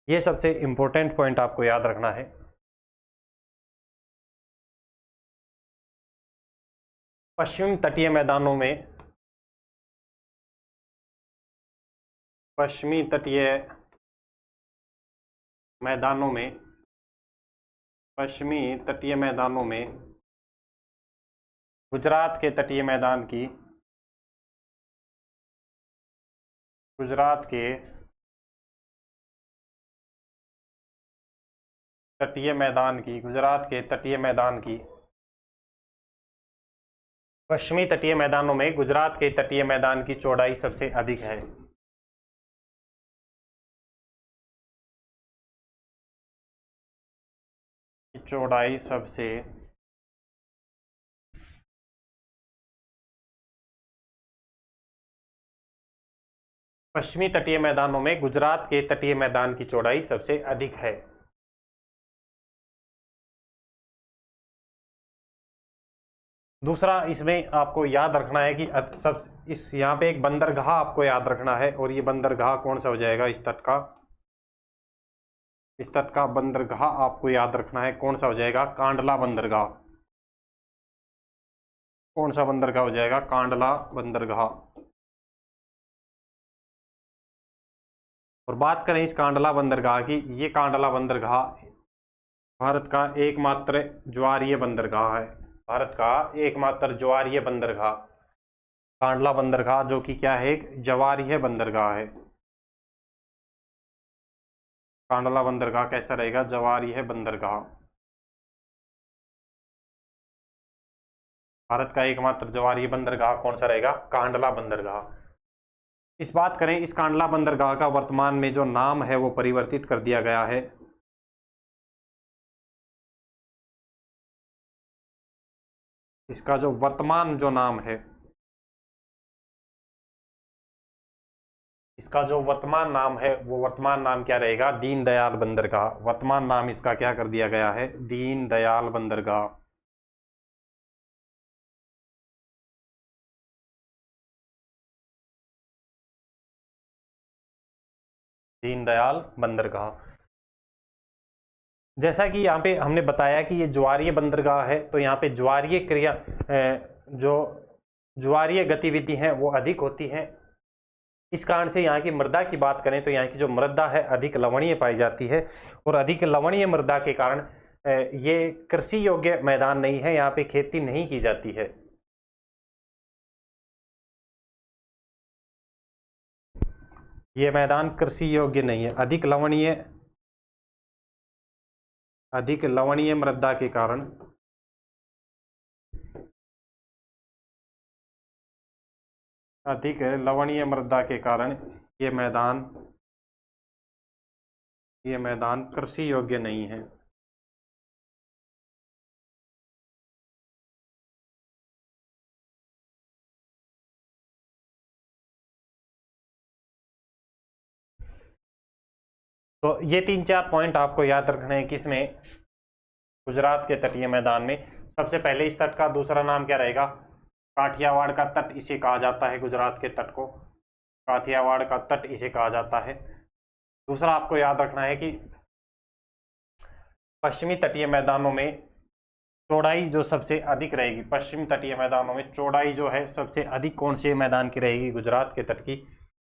ये सबसे इंपॉर्टेंट पॉइंट आपको याद रखना है। पश्चिम तटीय मैदानों में, पश्चिमी तटीय मैदानों में, पश्चिमी तटीय मैदानों में गुजरात के तटीय मैदान की, गुजरात के तटीय मैदान की, गुजरात के तटीय मैदान की, पश्चिमी तटीय मैदानों में गुजरात के तटीय मैदान की चौड़ाई सबसे अधिक है। चौड़ाई सबसे पश्चिमी तटीय मैदानों में गुजरात के तटीय मैदान की चौड़ाई सबसे अधिक है। दूसरा इसमें आपको याद रखना है कि सब इस यहाँ पे एक बंदरगाह आपको याद रखना है, और ये बंदरगाह कौन सा हो जाएगा? इस तट का, इस तट का बंदरगाह आपको याद रखना है कौन सा हो जाएगा? कांडला बंदरगाह। कौन सा बंदरगाह हो जाएगा? कांडला बंदरगाह। और बात करें इस कांडला बंदरगाह की, ये कांडला बंदरगाह भारत का एकमात्र ज्वारीय बंदरगाह है। भारत का एकमात्र ज्वारीय बंदरगाह कांडला बंदरगाह, जो कि क्या है? एक ज्वारीय बंदरगाह है। कांडला बंदरगाह कैसा रहेगा? ज्वारीय बंदरगाह। भारत का एकमात्र ज्वारीय बंदरगाह कौन सा रहेगा? कांडला बंदरगाह। इस बात करें इस कांडला बंदरगाह का वर्तमान में जो नाम है वो परिवर्तित कर दिया गया है। इसका जो वर्तमान जो नाम है, इसका जो वर्तमान नाम है वो वर्तमान नाम क्या रहेगा? दीनदयाल बंदरगाह। वर्तमान नाम इसका क्या कर दिया गया है? दीनदयाल बंदरगाह। दीनदयाल बंदरगाह। जैसा कि यहाँ पे हमने बताया कि ये ज्वारीय बंदरगाह है, तो यहाँ पे ज्वारीय क्रिया, जो ज्वारीय गतिविधि हैं वो अधिक होती हैं। इस कारण से यहाँ की मृदा की बात करें तो यहाँ की जो मृदा है अधिक लवणीय पाई जाती है, और अधिक लवणीय मृदा के कारण ये कृषि योग्य मैदान नहीं है, यहाँ पे खेती नहीं की जाती है। ये मैदान कृषि योग्य नहीं है, अधिक लवणीय मृदा के कारण, अधिक लवणीय मृदा के कारण ये मैदान कृषि योग्य नहीं है। तो ये 3-4 पॉइंट आपको याद रखने हैं किसमें? गुजरात के तटीय मैदान में। सबसे पहले इस तट का दूसरा नाम क्या रहेगा? काठियावाड़ का तट इसे कहा जाता है। गुजरात के तट को काठियावाड़ का तट इसे कहा जाता है। दूसरा आपको याद रखना है कि पश्चिमी तटीय मैदानों में चौड़ाई जो सबसे अधिक रहेगी, पश्चिमी तटीय मैदानों में चौड़ाई जो है सबसे अधिक कौन से मैदान की रहेगी? गुजरात के तट की।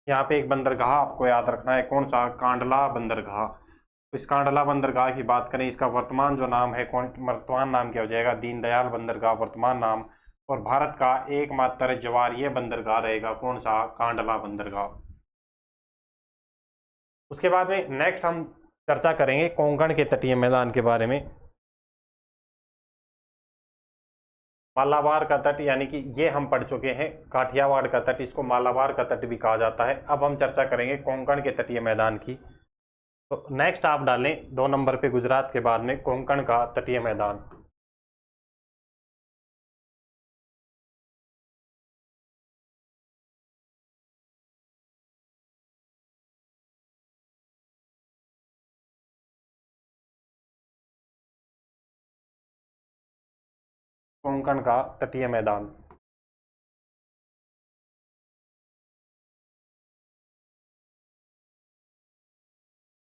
यहाँ पे एक बंदरगाह आपको याद रखना है, कौन सा? कांडला बंदरगाह। तो इस कांडला बंदरगाह की बात करें, इसका वर्तमान जो नाम है, वर्तमान नाम क्या हो जाएगा? दीनदयाल बंदरगाह वर्तमान नाम। और भारत का एकमात्र ज्वारीय बंदरगाह रहेगा कौन सा? कांडला बंदरगाह। उसके बाद में नेक्स्ट हम चर्चा करेंगे कोंकण के तटीय मैदान के बारे में। मालाबार का तट, यानी कि ये हम पढ़ चुके हैं काठियावाड़ का तट, इसको मालाबार का तट भी कहा जाता है। अब हम चर्चा करेंगे कोंकण के तटीय मैदान की। तो नेक्स्ट आप डालें 2 नंबर पे गुजरात के बाद में कोंकण का तटीय मैदान। कोंकण का तटीय मैदान।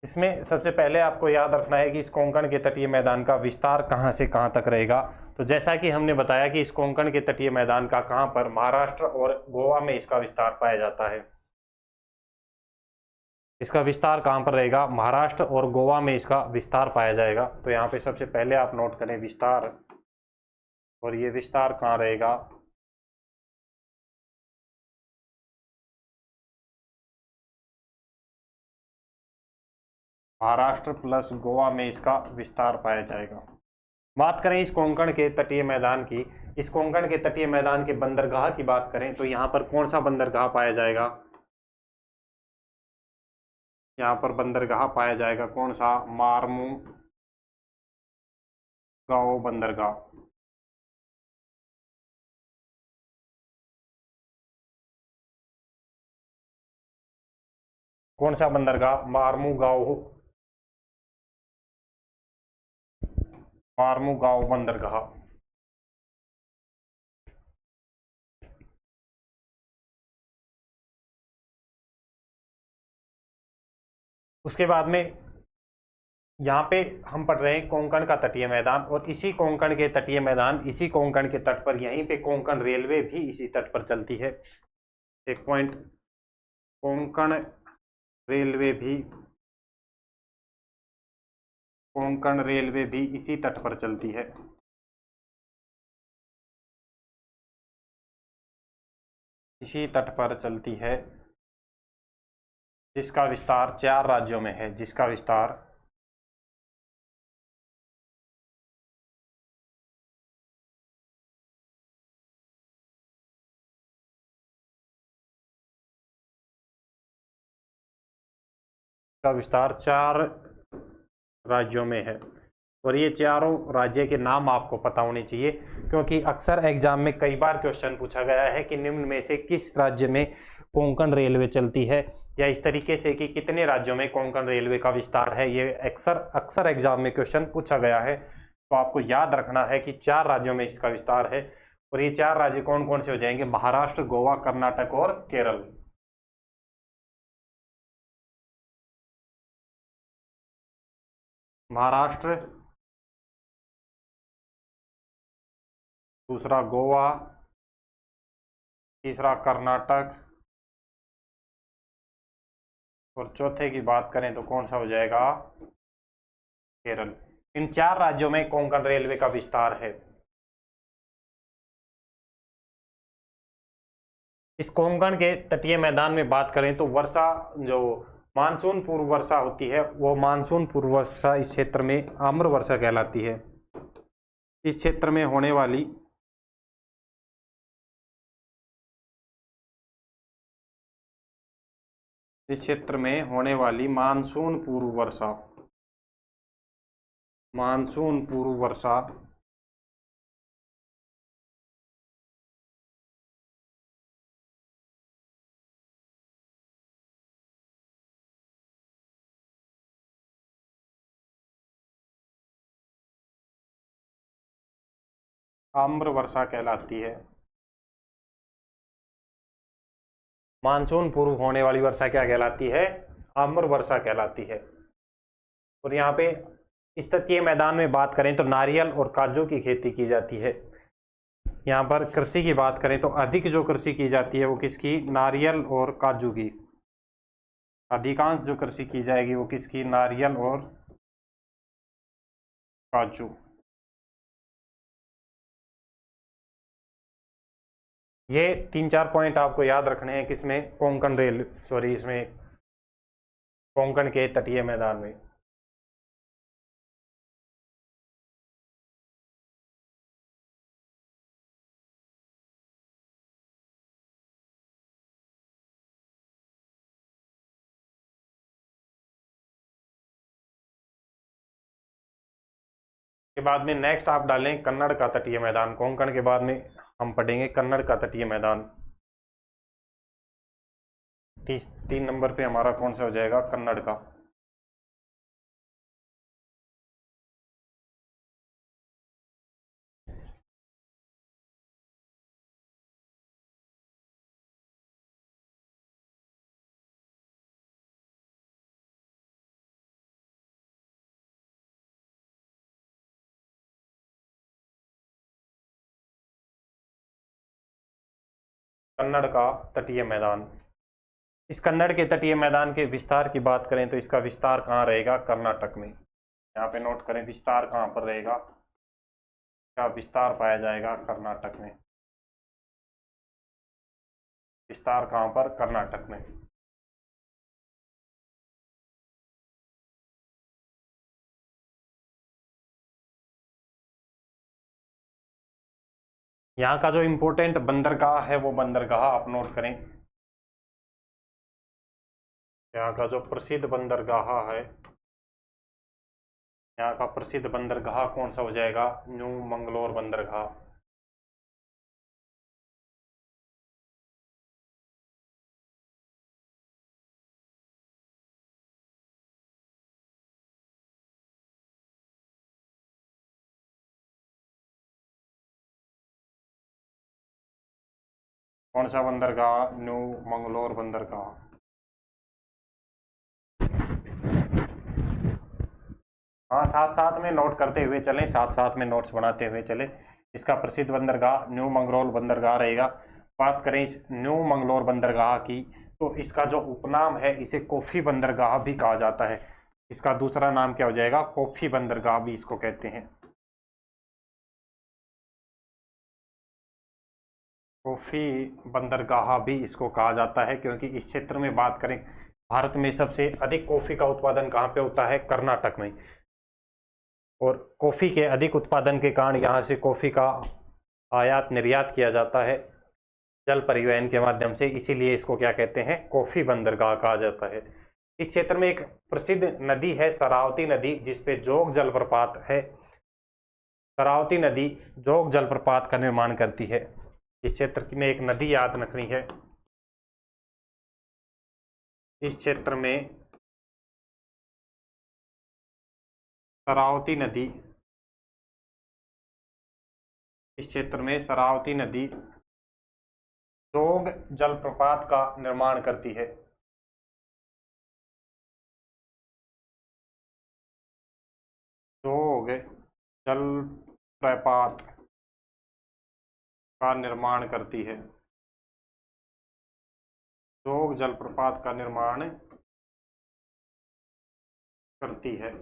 इसमें सबसे पहले आपको याद रखना है कि इस कोंकण के तटीय मैदान का विस्तार कहां से कहां तक रहेगा। तो जैसा कि हमने बताया कि इस कोंकण के तटीय मैदान का कहां पर, महाराष्ट्र और गोवा में इसका विस्तार पाया जाता है। इसका विस्तार कहां पर रहेगा, महाराष्ट्र और गोवा में इसका विस्तार पाया जाएगा। तो यहाँ पे सबसे पहले आप नोट करें विस्तार, और ये विस्तार कहाँ रहेगा, महाराष्ट्र प्लस गोवा में इसका विस्तार पाया जाएगा। बात करें इस कोंकण के तटीय मैदान की, इस कोंकण के तटीय मैदान के बंदरगाह की बात करें तो यहाँ पर कौन सा बंदरगाह पाया जाएगा, यहाँ पर बंदरगाह पाया जाएगा कौन सा, मारमू गांव बंदरगाह। कौन सा बंदरगाह, मारमू गांव, मारमू गांव बंदरगाह। उसके बाद में यहाँ पे हम पढ़ रहे हैं कोंकण का तटीय मैदान, और इसी कोंकण के तटीय मैदान, इसी कोंकण के तट पर, यहीं पे कोंकण रेलवे भी इसी तट पर चलती है। एक पॉइंट, कोंकण रेलवे भी, कोंकण रेलवे भी इसी तट पर चलती है। इसी तट पर चलती है, जिसका विस्तार 4 राज्यों में है, जिसका विस्तार का विस्तार 4 राज्यों में है। और ये चारों राज्य के नाम आपको पता होने चाहिए, क्योंकि अक्सर एग्जाम में कई बार क्वेश्चन पूछा गया है कि निम्न में से किस राज्य में कोंकण रेलवे चलती है, या इस तरीके से कि कितने राज्यों में कोंकण रेलवे का विस्तार है। ये अक्सर एग्जाम में क्वेश्चन पूछा गया है। तो आपको याद रखना है कि 4 राज्यों में इसका विस्तार है। और ये 4 राज्य कौन कौन से हो जाएंगे, महाराष्ट्र, गोवा, कर्नाटक और केरल। महाराष्ट्र, दूसरा गोवा, तीसरा कर्नाटक, और चौथे की बात करें तो कौन सा हो जाएगा, केरल। इन 4 राज्यों में कोंकण रेलवे का विस्तार है। इस कोंकण के तटीय मैदान में बात करें तो वर्षा, जो मानसून पूर्व वर्षा होती है, वो मानसून पूर्व वर्षा इस क्षेत्र में आम्र वर्षा कहलाती है। इस क्षेत्र में होने वाली मानसून पूर्व वर्षा, मानसून पूर्व वर्षा आम्र वर्षा कहलाती है। मानसून पूर्व होने वाली वर्षा क्या कहलाती है, आम्र वर्षा कहलाती है। और यहाँ पे इस तटीय मैदान में बात करें तो नारियल और काजू की खेती की जाती है। यहाँ पर कृषि की बात करें तो अधिक जो कृषि की जाती है वो किसकी, नारियल और काजू की। अधिकांश जो कृषि की जाएगी वो किसकी, नारियल और काजू। ये 3-4 पॉइंट आपको याद रखने हैं किसमें, इसमें कोंकण के तटीय मैदान में। के बाद में नेक्स्ट आप डालें कन्नड़ का तटीय मैदान। कोंकण के बाद में हम पढ़ेंगे कन्नड़ का तटीय मैदान। 3 नंबर पे हमारा कौन सा हो जाएगा? कन्नड़ का। कन्नड़ का तटीय मैदान। इस कन्नड़ के तटीय मैदान के विस्तार की बात करें तो इसका विस्तार कहाँ रहेगा? कर्नाटक में। यहाँ पे नोट करें विस्तार कहाँ पर रहेगा? इसका विस्तार पाया जाएगा कर्नाटक में। विस्तार कहाँ पर? कर्नाटक में। यहाँ का जो इम्पोर्टेंट बंदरगाह है वो बंदरगाह आप नोट करें। यहाँ का जो प्रसिद्ध बंदरगाह है, यहाँ का प्रसिद्ध बंदरगाह कौन सा हो जाएगा? न्यू मंगलोर बंदरगाह। कौन सा बंदरगाह? न्यू मंगलोर बंदरगाह। हाँ, साथ साथ में नोट करते हुए चलें, साथ साथ में नोट्स बनाते हुए चलें। इसका प्रसिद्ध बंदरगाह न्यू मंगलोर बंदरगाह रहेगा। बात करें इस न्यू मंगलोर बंदरगाह की तो इसका जो उपनाम है इसे कोफी बंदरगाह भी कहा जाता है। इसका दूसरा नाम क्या हो जाएगा? कोफी बंदरगाह भी इसको कहते हैं। कोफी बंदरगाह भी इसको कहा जाता है क्योंकि इस क्षेत्र में बात करें, भारत में सबसे अधिक कॉफी का उत्पादन कहाँ पे होता है? कर्नाटक में। और कॉफी के अधिक उत्पादन के कारण यहाँ से कॉफी का आयात निर्यात किया जाता है जल परिवहन के माध्यम से, इसीलिए इसको क्या कहते हैं? कॉफी बंदरगाह कहा जाता है। इस क्षेत्र में एक प्रसिद्ध नदी है शरावती नदी, जिसपे जोग जलप्रपात है। शरावती नदी जोग जलप्रपात का निर्माण करती है। इस क्षेत्र में एक नदी याद रखनी है। इस क्षेत्र में शरावती नदी, इस क्षेत्र में शरावती नदी जोग जलप्रपात का निर्माण करती है। जोग जलप्रपात का निर्माण करती है। जोग जलप्रपात का निर्माण करती है।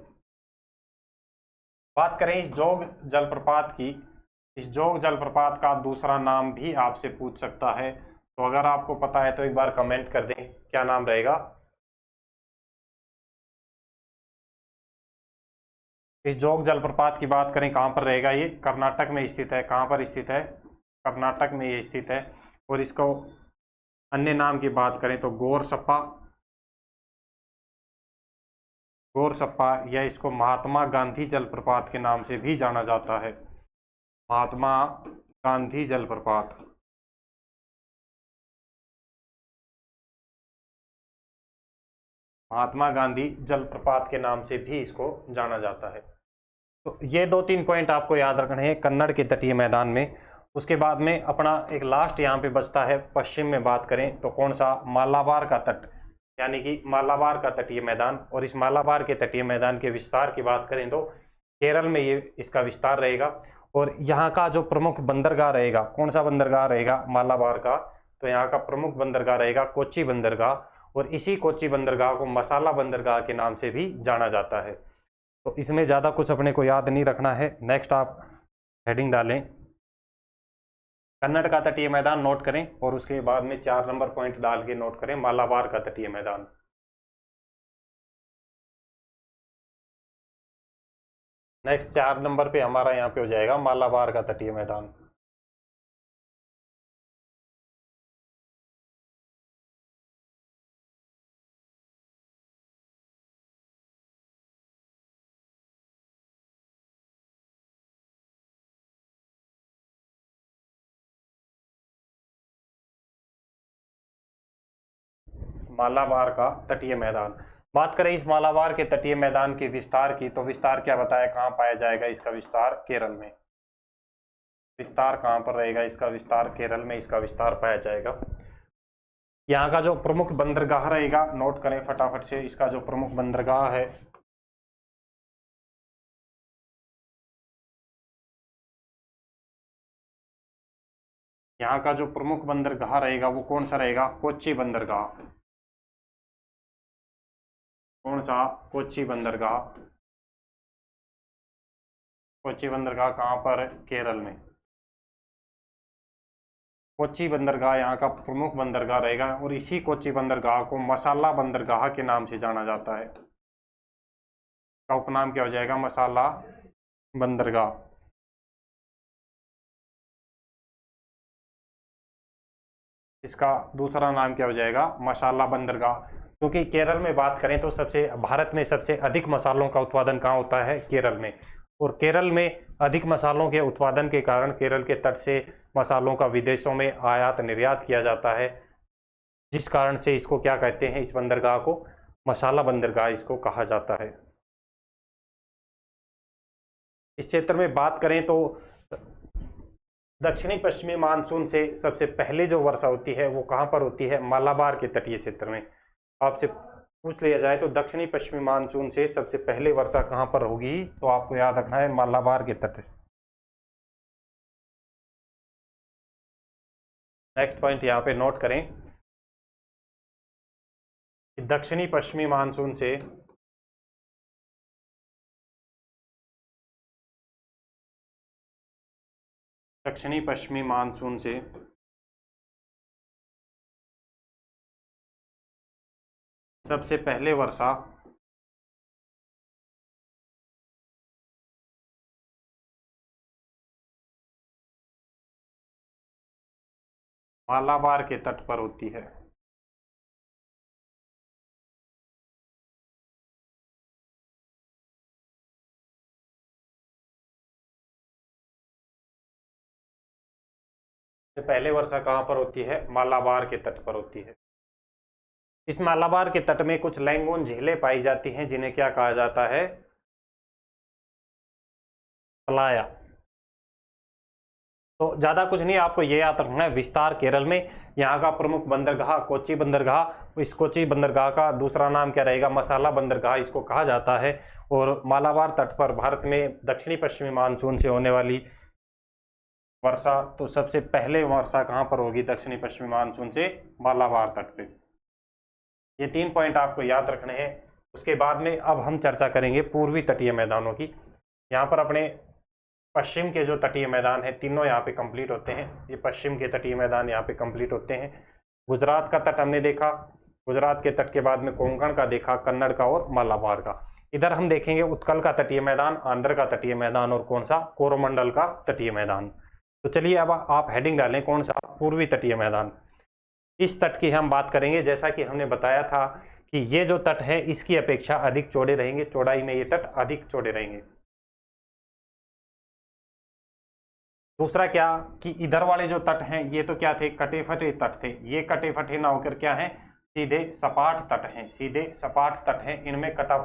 बात करें इस जोग जलप्रपात की, इस जोग जलप्रपात का दूसरा नाम भी आपसे पूछ सकता है, तो अगर आपको पता है तो एक बार कमेंट कर दें, क्या नाम रहेगा? इस जोग जलप्रपात की बात करें कहाँ पर रहेगा? ये कर्नाटक में स्थित है। कहाँ पर स्थित है? कर्नाटक में ये स्थित है। और इसको अन्य नाम की बात करें तो गोरसप्पा, गोरसप्पा या इसको महात्मा गांधी जलप्रपात के नाम से भी जाना जाता है। महात्मा गांधी जलप्रपात। महात्मा गांधी जलप्रपात के नाम से भी इसको जाना जाता है। तो ये 2-3 पॉइंट आपको याद रखने हैं कन्नड़ के तटीय मैदान में। उसके बाद में अपना एक लास्ट यहाँ पे बचता है, पश्चिम में बात करें तो कौन सा? मालाबार का तट, यानी कि मालाबार का तटीय मैदान। और इस मालाबार के तटीय मैदान के विस्तार की बात करें तो केरल में ये इसका विस्तार रहेगा। और यहाँ का जो प्रमुख बंदरगाह रहेगा, कौन सा बंदरगाह रहेगा मालाबार का? तो यहाँ का प्रमुख बंदरगाह रहेगा कोच्चि बंदरगाह। और इसी कोच्चि बंदरगाह को मसाला बंदरगाह के नाम से भी जाना जाता है। तो इसमें ज़्यादा कुछ अपने को याद नहीं रखना है। नेक्स्ट आप हेडिंग डालें कन्नड़ का तटीय मैदान, नोट करें और उसके बाद में 4 नंबर पॉइंट डाल के नोट करें मालाबार का तटीय मैदान। नेक्स्ट 4 नंबर पे हमारा यहाँ पे हो जाएगा मालाबार का तटीय मैदान। मालाबार का तटीय मैदान। बात करें इस मालाबार के तटीय मैदान के विस्तार की, तो विस्तार क्या बताया, कहाँ पाया जाएगा इसका विस्तार, केरल में। विस्तार कहाँ पर रहेगा इसका विस्तार, केरल में इसका विस्तार पाया जाएगा। यहाँ का जो प्रमुख बंदरगाह रहेगा, नोट करें फटाफट से, इसका जो प्रमुख बंदरगाह है, यहाँ का जो प्रमुख बंदरगाह रहेगा वो कौन सा रहेगा, कोच्चि बंदरगाह। कौन सा, कोच्चि बंदरगाह। कोच्चि बंदरगाह कहाँ पर, केरल में। कोच्चि बंदरगाह यहाँ का प्रमुख बंदरगाह रहेगा और इसी कोच्चि बंदरगाह को मसाला बंदरगाह के नाम से जाना जाता है। का उपनाम क्या हो जाएगा, मसाला बंदरगाह। इसका दूसरा नाम क्या हो जाएगा, मसाला बंदरगाह। क्योंकि केरल में बात करें तो भारत में सबसे अधिक मसालों का उत्पादन कहाँ होता है, केरल में। और केरल में अधिक मसालों के उत्पादन के कारण केरल के तट से मसालों का विदेशों में आयात निर्यात किया जाता है, जिस कारण से इसको क्या कहते हैं, इस बंदरगाह को मसाला बंदरगाह इसको कहा जाता है। इस क्षेत्र में बात करें तो दक्षिणी पश्चिमी मानसून से सबसे पहले जो वर्षा होती है वो कहाँ पर होती है, मालाबार के तटीय क्षेत्र में। आपसे पूछ लिया जाए तो दक्षिणी पश्चिमी मानसून से सबसे पहले वर्षा कहाँ पर होगी, तो आपको याद रखना है मालाबार के तट। नेक्स्ट पॉइंट यहाँ पे नोट करें, दक्षिणी पश्चिमी मानसून से दक्षिणी पश्चिमी मानसून से सबसे पहले वर्षा मालाबार के तट पर होती है। सबसे पहले वर्षा कहाँ पर होती है, मालाबार के तट पर होती है। इस मालाबार के तट में कुछ लैंगून झीलें पाई जाती हैं, जिन्हें क्या कहा जाता है, पलाया। तो ज्यादा कुछ नहीं, आपको ये याद रखना है, विस्तार केरल में, यहाँ का प्रमुख बंदरगाह कोच्चि बंदरगाह, इस कोच्चि बंदरगाह का दूसरा नाम क्या रहेगा, मसाला बंदरगाह इसको कहा जाता है। और मालाबार तट पर भारत में दक्षिणी पश्चिमी मानसून से होने वाली वर्षा, तो सबसे पहले वर्षा कहाँ पर होगी, दक्षिणी पश्चिमी मानसून से मालाबार तट पे। ये 3 पॉइंट आपको याद रखने हैं। उसके बाद में अब हम चर्चा करेंगे पूर्वी तटीय मैदानों की। यहाँ पर अपने पश्चिम के जो तटीय मैदान है तीनों यहाँ पे कंप्लीट होते हैं। ये पश्चिम के तटीय मैदान यहाँ पे कंप्लीट होते हैं। गुजरात का तट हमने देखा, गुजरात के तट के बाद में कोंकण का देखा, कन्नड़ का और मालाबार का। इधर हम देखेंगे उत्कल का तटीय मैदान, आंध्र का तटीय मैदान और कौन सा, कोरोमंडल का तटीय मैदान। तो चलिए अब आप हेडिंग डालें, कौन सा, पूर्वी तटीय मैदान। इस तट की हम बात करेंगे, जैसा कि हमने बताया था कि ये जो तट है इसकी अपेक्षा अधिक चौड़े रहेंगे, चौड़ाई में ये तट अधिक चौड़े रहेंगे। दूसरा क्या कि इधर वाले जो तट हैं ये तो क्या थे, कटे फटे तट थे। ये कटे फटे ना होकर क्या है, सीधे सपाट तट हैं, सीधे सपाट तट हैं। इनमें कटा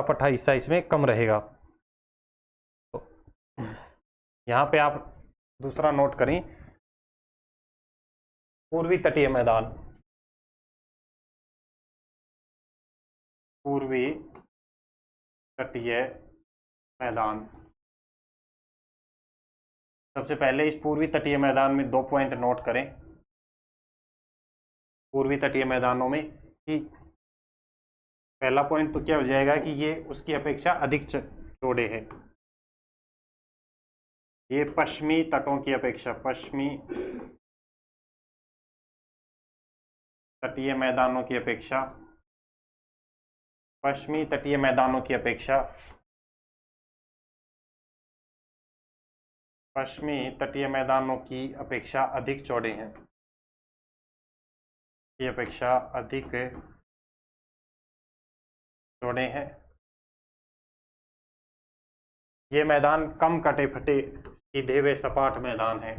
फटा हिस्सा इसमें कम रहेगा। तो यहाँ पे आप दूसरा नोट करें, पूर्वी तटीय मैदान, पूर्वी तटीय मैदान। सबसे पहले इस पूर्वी तटीय मैदान में 2 पॉइंट नोट करें पूर्वी तटीय मैदानों में, कि पहला पॉइंट तो क्या हो जाएगा कि ये उसकी अपेक्षा अधिक चौड़े हैं। ये पश्चिमी तटों की अपेक्षा, पश्चिमी तटीय मैदानों की अपेक्षा, पश्चिमी तटीय मैदानों की अपेक्षा, पश्चिमी तटीय मैदानों की अपेक्षा अधिक चौड़े हैं, की अपेक्षा अधिक चौड़े हैं। ये मैदान कम कटे फटे सीधे व सपाट मैदान है।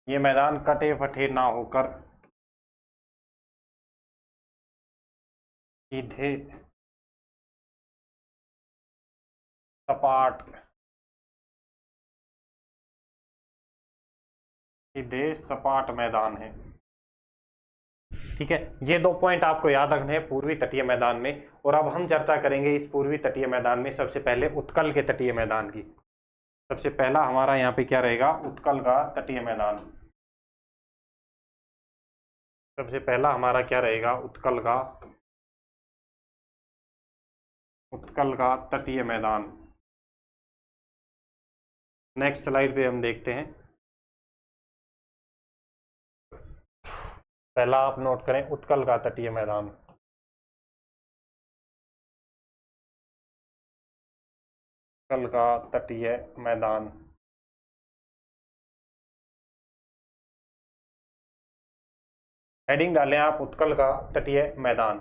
ये मैदान कटे फटे ना होकर सीधे सपाट सीधे सपाट मैदान है। ठीक है, ये 2 पॉइंट आपको याद रखने हैं पूर्वी तटीय मैदान में। और अब हम चर्चा करेंगे इस पूर्वी तटीय मैदान में सबसे पहले उत्कल के तटीय मैदान की। सबसे पहला हमारा यहाँ पे क्या रहेगा, उत्कल का तटीय मैदान। सबसे पहला हमारा क्या रहेगा, उत्कल का तटीय मैदान। नेक्स्ट स्लाइड पे हम देखते हैं। पहला आप नोट करें, उत्कल का तटीय मैदान। उत्कल का तटीय मैदान। हेडिंग डालें आप, उत्कल का तटीय मैदान।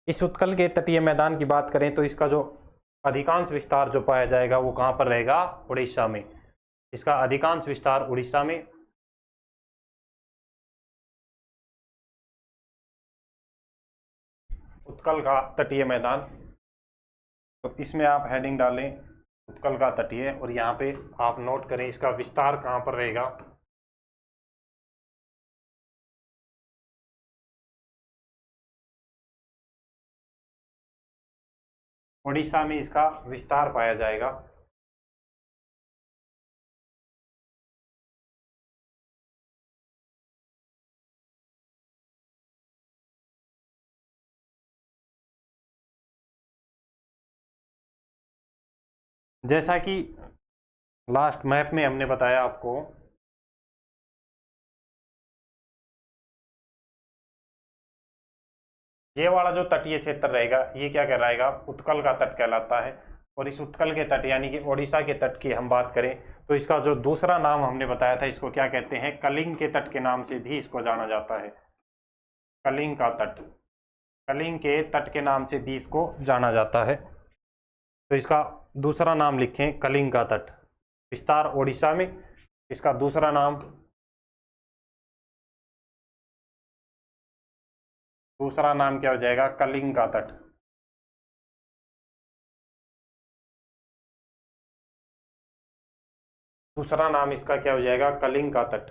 इस उत्कल के तटीय मैदान की बात करें तो इसका जो अधिकांश विस्तार जो पाया जाएगा वो कहां पर रहेगा, उड़ीसा में। इसका अधिकांश विस्तार उड़ीसा में। उत्कल का तटीय मैदान, तो इसमें आप हेडिंग डालें उत्कल का तटीय, और यहाँ पे आप नोट करें इसका विस्तार कहां पर रहेगा, उड़ीसा में इसका विस्तार पाया जाएगा। जैसा कि लास्ट मैप में हमने बताया आपको, ये वाला जो तटीय क्षेत्र रहेगा ये क्या कहलाएगा, उत्कल का तट कहलाता है। और इस उत्कल के तट यानी कि ओडिशा के तट की हम बात करें तो इसका जो दूसरा नाम हमने बताया था, इसको क्या कहते हैं, कलिंग के तट के नाम से भी इसको जाना जाता है। कलिंग का तट, कलिंग के तट के नाम से भी इसको जाना जाता है। तो इसका दूसरा नाम लिखें, कलिंग का तट। विस्तार ओडिशा में, इसका दूसरा नाम, दूसरा नाम क्या हो जाएगा, कलिंग का तट। दूसरा नाम इसका क्या हो जाएगा, कलिंग का तट।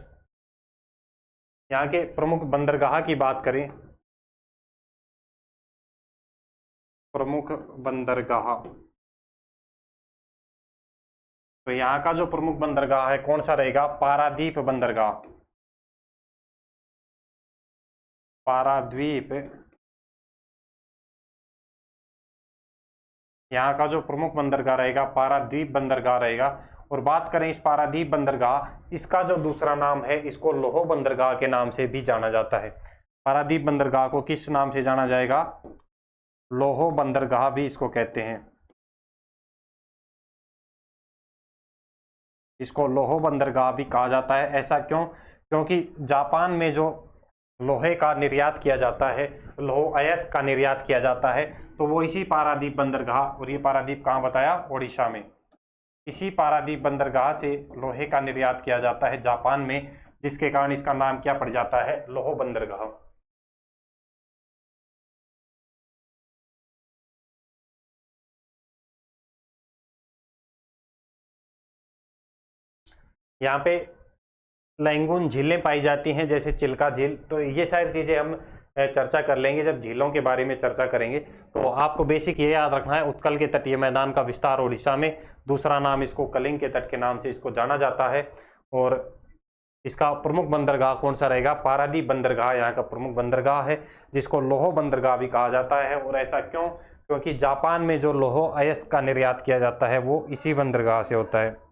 यहाँ के प्रमुख बंदरगाह की बात करें, प्रमुख बंदरगाह, तो यहाँ का जो प्रमुख बंदरगाह है कौन सा रहेगा, पारादीप बंदरगाह। पाराद्वीप, यहाँ का जो प्रमुख बंदरगाह रहेगा पारादीप बंदरगाह रहेगा। और बात करें इस पारादीप बंदरगाह, इसका जो दूसरा नाम है इसको लोहो बंदरगाह के नाम से भी जाना जाता है। पारादीप बंदरगाह को किस नाम से जाना जाएगा, लोहो बंदरगाह भी इसको कहते हैं। इसको लोहो बंदरगाह भी कहा जाता है। ऐसा क्यों, क्योंकि जापान में जो लोहे का निर्यात किया जाता है, लोह अयस्क का निर्यात किया जाता है, तो वो इसी पारादीप बंदरगाह, और ये पारादीप कहाँ बताया, ओडिशा में, इसी पारादीप बंदरगाह से लोहे का निर्यात किया जाता है जापान में, जिसके कारण इसका नाम क्या पड़ जाता है, लोहो बंदरगाह। यहाँ पे लैंगून झीलें पाई जाती हैं, जैसे चिल्का झील। तो ये सारी चीजें हम चर्चा कर लेंगे जब झीलों के बारे में चर्चा करेंगे। तो आपको बेसिक ये याद रखना है, उत्कल के तटीय मैदान का विस्तार उड़ीसा में, दूसरा नाम इसको कलिंग के तट के नाम से इसको जाना जाता है। और इसका प्रमुख बंदरगाह कौन सा रहेगा, पारादीप बंदरगाह यहाँ का प्रमुख बंदरगाह है, जिसको लोहो बंदरगाह भी कहा जाता है। और ऐसा क्यों, क्योंकि जापान में जो लोहो अयस्क का निर्यात किया जाता है वो इसी बंदरगाह से होता है।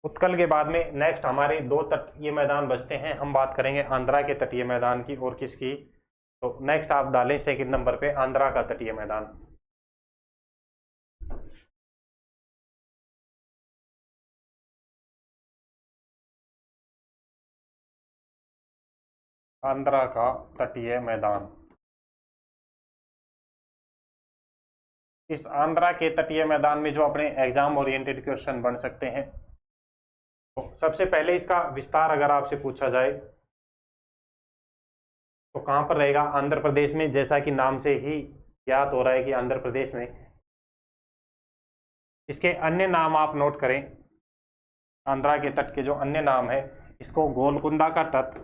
उत्कल के बाद में नेक्स्ट हमारे 2 तटीय मैदान बचते हैं। हम बात करेंगे आंध्रा के तटीय मैदान की और किसकी, तो नेक्स्ट आप डालें सेकंड नंबर पे आंध्रा का तटीय मैदान। आंध्रा का तटीय मैदान। इस आंध्रा के तटीय मैदान में जो अपने एग्जाम ओरिएंटेड क्वेश्चन बन सकते हैं, तो सबसे पहले इसका विस्तार अगर आपसे पूछा जाए तो कहां पर रहेगा? आंध्र प्रदेश में। जैसा कि नाम से ही ज्ञात हो रहा है कि आंध्र प्रदेश में। इसके अन्य नाम आप नोट करें, आंध्रा के तट के जो अन्य नाम है, इसको गोलकुंडा का तट,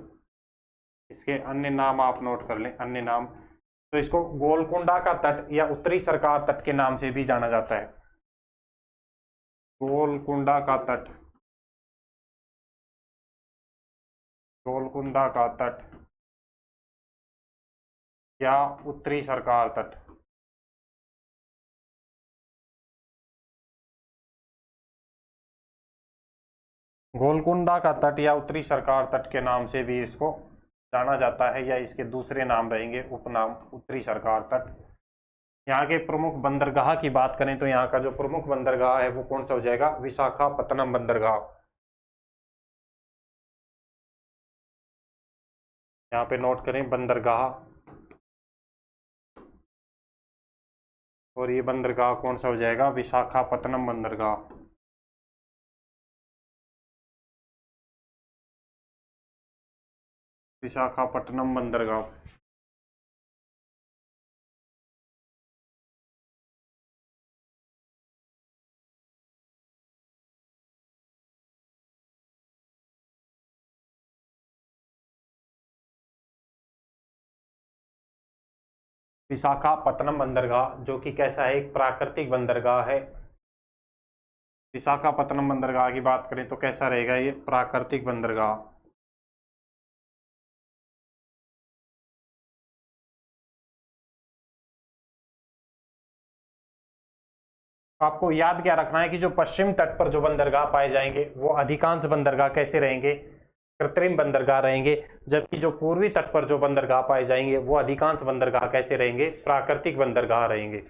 इसके अन्य नाम आप नोट कर लें, अन्य नाम। तो इसको गोलकुंडा का तट या उत्तरी सरकार तट के नाम से भी जाना जाता है। गोलकुंडा का तट, गोलकुंडा का तट या उत्तरी सरकार तट। गोलकुंडा का तट या उत्तरी सरकार तट के नाम से भी इसको जाना जाता है, या इसके दूसरे नाम रहेंगे, उपनाम उत्तरी सरकार तट। यहाँ के प्रमुख बंदरगाह की बात करें तो यहाँ का जो प्रमुख बंदरगाह है वो कौन सा हो जाएगा? विशाखापत्तनम बंदरगाह। यहाँ पे नोट करें बंदरगाह, और ये बंदरगाह कौन सा हो जाएगा? विशाखापत्तनम बंदरगाह। विशाखापट्टनम बंदरगाह। विशाखापत्तनम बंदरगाह जो कि कैसा है? एक प्राकृतिक बंदरगाह है। विशाखापत्तनम बंदरगाह की बात करें तो कैसा रहेगा? ये प्राकृतिक बंदरगाह। आपको याद क्या रखना है कि जो पश्चिम तट पर जो बंदरगाह पाए जाएंगे वो अधिकांश बंदरगाह कैसे रहेंगे? कृत्रिम बंदरगाह रहेंगे, जबकि जो पूर्वी तट पर जो बंदरगाह पाए जाएंगे वो अधिकांश बंदरगाह कैसे रहेंगे? प्राकृतिक बंदरगाह रहेंगे।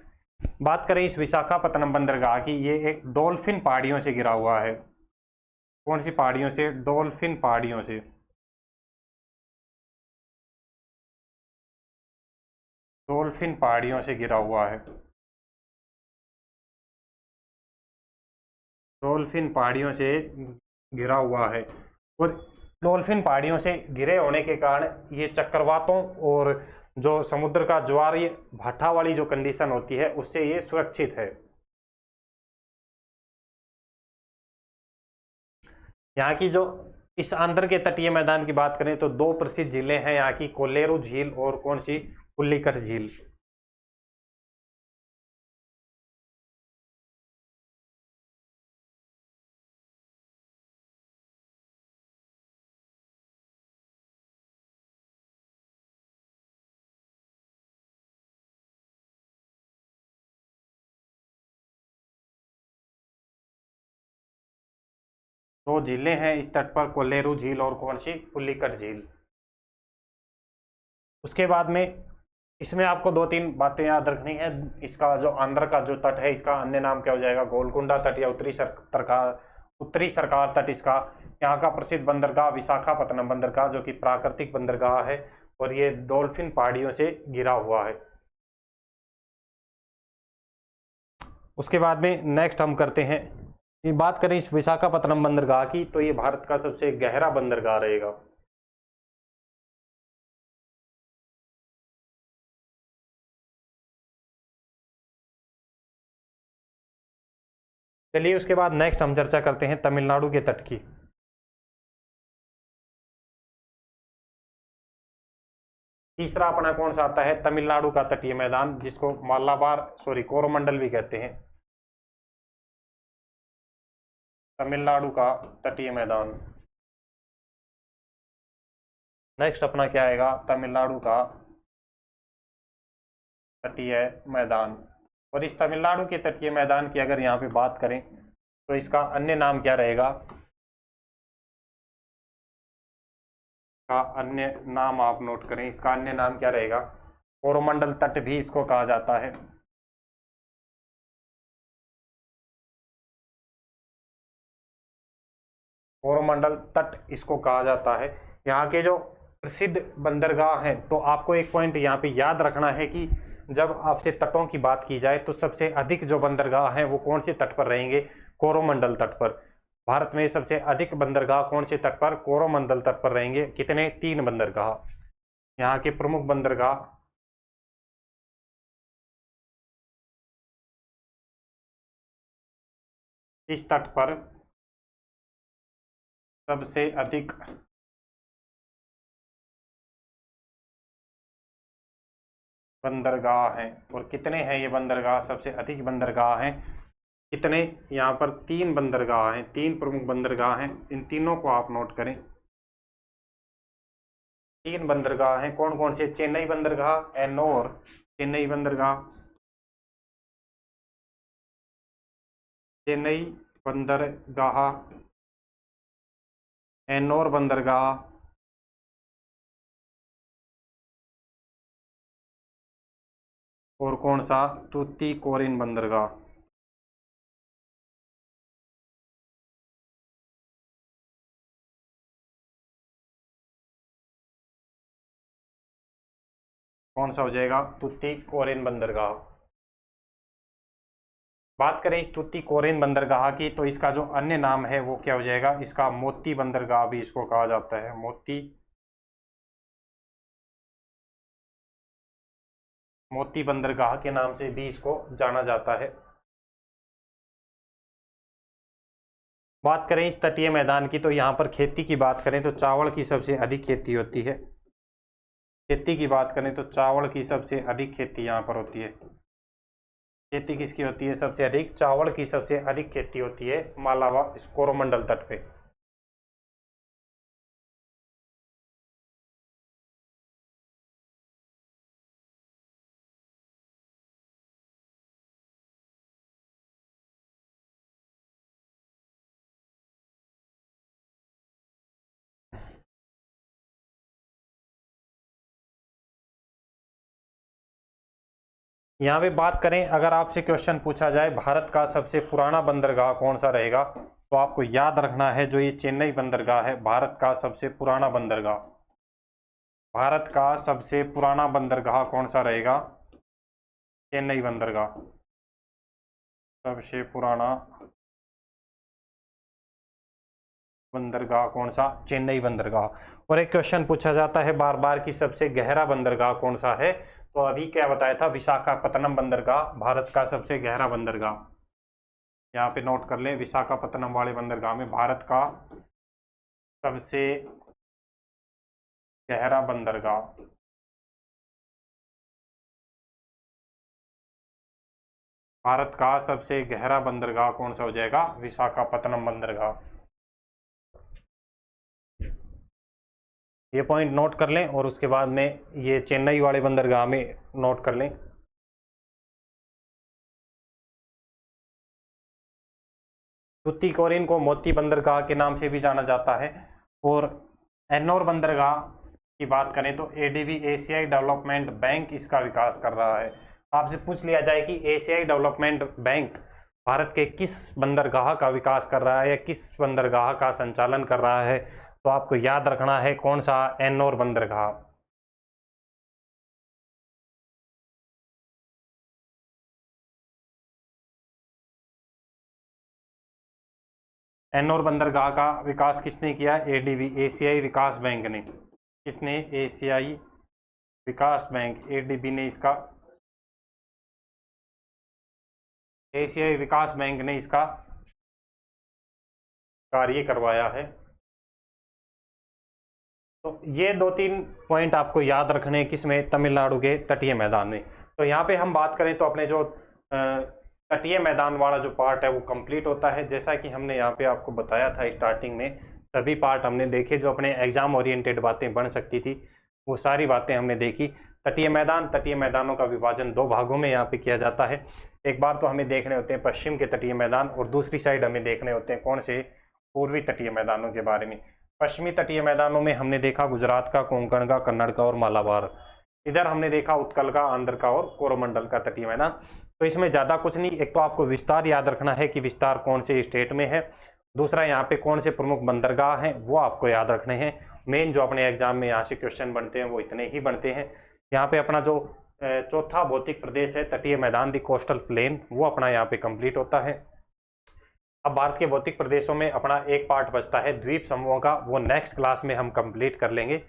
बात करें इस विशाखापत्तनम बंदरगाह की, ये एक डॉल्फिन पहाड़ियों से घिरा हुआ है। कौन सी पहाड़ियों से? डॉल्फिन पहाड़ियों से। डॉल्फिन पहाड़ियों से घिरा हुआ है। डॉल्फिन पहाड़ियों से घिरा हुआ है, और डॉल्फिन पहाड़ियों से घिरे होने के कारण ये चक्रवातों और जो समुद्र का ज्वारीय भाटा वाली जो कंडीशन होती है उससे ये सुरक्षित है। यहाँ की जो इस आंध्र के तटीय मैदान की बात करें तो दो प्रसिद्ध झीलें हैं यहाँ की, कोल्लेरू झील और कौन सी? पुल्लिकट झील। दो झीलें हैं इस तट पर, कोल्लेरू झील और कौन सी? पुल्लिकट झील। उसके बाद में इसमें आपको दो तीन बातें याद रखनी है। इसका जो आंध्र का जो तट है इसका अन्य नाम क्या हो जाएगा? गोलकुंडा तट या उत्तरी सरकार तट इसका। यहाँ का प्रसिद्ध बंदरगाह विशाखापत्तनम बंदरगाह जो कि प्राकृतिक बंदरगाह है, और ये डॉल्फिन पहाड़ियों से घिरा हुआ है। उसके बाद में नेक्स्ट हम करते हैं, ये बात करें इस विशाखापत्तनम बंदरगाह की, तो ये भारत का सबसे गहरा बंदरगाह रहेगा। चलिए उसके बाद नेक्स्ट हम चर्चा करते हैं तमिलनाडु के तट की। तीसरा अपना कौन सा आता है? तमिलनाडु का तटीय मैदान, जिसको कोरोमंडल भी कहते हैं। तमिलनाडु का तटीय मैदान। नेक्स्ट अपना क्या आएगा? तमिलनाडु का तटीय मैदान। और इस तमिलनाडु के तटीय मैदान की अगर यहाँ पे बात करें तो इसका अन्य नाम क्या रहेगा? का अन्य नाम आप नोट करें, इसका अन्य नाम क्या रहेगा? कोरोमंडल तट भी इसको कहा जाता है। कोरोमंडल तट इसको कहा जाता है। यहाँ के जो प्रसिद्ध बंदरगाह हैं, तो आपको एक पॉइंट यहाँ पे याद रखना है कि जब आपसे तटों की बात की जाए तो सबसे अधिक जो बंदरगाह हैं वो कौन से तट पर रहेंगे? कोरोमंडल तट पर। भारत में सबसे अधिक बंदरगाह कौन से तट पर? कोरोमंडल तट पर रहेंगे। कितने? 3 बंदरगाह। यहाँ के प्रमुख बंदरगाह इस तट पर सबसे अधिक बंदरगाह हैं। और कितने हैं ये बंदरगाह? सबसे अधिक बंदरगाह हैं। कितने? यहाँ पर 3 बंदरगाह हैं, 3 प्रमुख बंदरगाह हैं। इन तीनों को आप नोट करें। 3 बंदरगाह हैं। कौन कौन से? चेन्नई बंदरगाह, एन्नोर चेन्नई बंदरगाह, चेन्नई बंदरगाह, एन्नोर बंदरगाह और कौन सा? तूतीकोरिन बंदरगाह। कौन सा हो जाएगा? तूतीकोरिन बंदरगाह। बात करें इस तूतीकोरिन बंदरगाह की तो इसका जो अन्य नाम है वो क्या हो जाएगा? इसका मोती बंदरगाह भी इसको कहा जाता है। मोती बंदरगाह के नाम से भी इसको जाना जाता है। बात करें इस तटीय मैदान की तो यहाँ पर खेती की बात करें तो चावल की सबसे अधिक खेती होती है। खेती की बात करें तो चावल की सबसे अधिक खेती यहाँ पर होती है। खेती किसकी होती है सबसे अधिक? चावल की सबसे अधिक खेती होती है मालावा कोरोमंडल तट पे। यहाँ पे बात करें, अगर आपसे क्वेश्चन पूछा जाए भारत का सबसे पुराना बंदरगाह कौन सा रहेगा, तो आपको याद रखना है जो ये चेन्नई बंदरगाह है, भारत का सबसे पुराना बंदरगाह। भारत का सबसे पुराना बंदरगाह कौन सा रहेगा? चेन्नई बंदरगाह। सबसे पुराना बंदरगाह कौन सा? चेन्नई बंदरगाह। और एक क्वेश्चन पूछा जाता है बार बार कि सबसे गहरा बंदरगाह कौन सा है, तो अभी क्या बताया था? विशाखापत्तनम बंदरगाह भारत का सबसे गहरा बंदरगाह। यहाँ पे नोट कर लें, विशाखापत्तनम वाले बंदरगाह में भारत का सबसे गहरा बंदरगाह। भारत का सबसे गहरा बंदरगाह कौन सा हो जाएगा? विशाखापत्तनम बंदरगाह। ये पॉइंट नोट कर लें और उसके बाद में ये चेन्नई वाले बंदरगाह में नोट कर लें। तूतीकोरिन को मोती बंदरगाह के नाम से भी जाना जाता है। और एन्नोर बंदरगाह की बात करें तो एडीबी एशियाई डेवलपमेंट बैंक इसका विकास कर रहा है। आपसे पूछ लिया जाए कि एशियाई डेवलपमेंट बैंक भारत के किस बंदरगाह का विकास कर रहा है या किस बंदरगाह का संचालन कर रहा है, तो आपको याद रखना है कौन सा? एन्नोर बंदरगाह। एन्नोर बंदरगाह का विकास किसने किया? एडीबी एशियाई विकास बैंक ने। किसने? एशियाई विकास बैंक, एडीबी ने इसका, एशियाई विकास बैंक ने इसका कार्य करवाया है। तो ये 2-3 पॉइंट आपको याद रखने हैं किसमें? तमिलनाडु के तटीय मैदान में। तो यहाँ पे हम बात करें तो अपने जो तटीय मैदान वाला जो पार्ट है वो कंप्लीट होता है। जैसा कि हमने यहाँ पे आपको बताया था स्टार्टिंग में, सभी पार्ट हमने देखे जो अपने एग्जाम ओरिएंटेड बातें बन सकती थी, वो सारी बातें हमने देखी। तटीय मैदान, तटीय मैदानों का विभाजन 2 भागों में यहाँ पे किया जाता है। एक बार तो हमें देखने होते हैं पश्चिम के तटीय मैदान और दूसरी साइड हमें देखने होते हैं कौन से? पूर्वी तटीय मैदानों के बारे में। पश्चिमी तटीय मैदानों में हमने देखा गुजरात का, कोंकण का, कन्नड़ का और मालाबार। इधर हमने देखा उत्कल का, आंध्र का और कोरोमंडल का तटीय मैदान। तो इसमें ज़्यादा कुछ नहीं, एक तो आपको विस्तार याद रखना है कि विस्तार कौन से स्टेट में है, दूसरा यहाँ पे कौन से प्रमुख बंदरगाह हैं वो आपको याद रखने हैं। मेन जो अपने एग्जाम में यहाँ से क्वेश्चन बनते हैं वो इतने ही बनते हैं। यहाँ पे अपना जो चौथा भौतिक प्रदेश है तटीय मैदान, दी कोस्टल प्लेन, वो अपना यहाँ पे कंप्लीट होता है। अब भारत के भौतिक प्रदेशों में अपना एक पार्ट बचता है द्वीप समूहों का, वो नेक्स्ट क्लास में हम कंप्लीट कर लेंगे।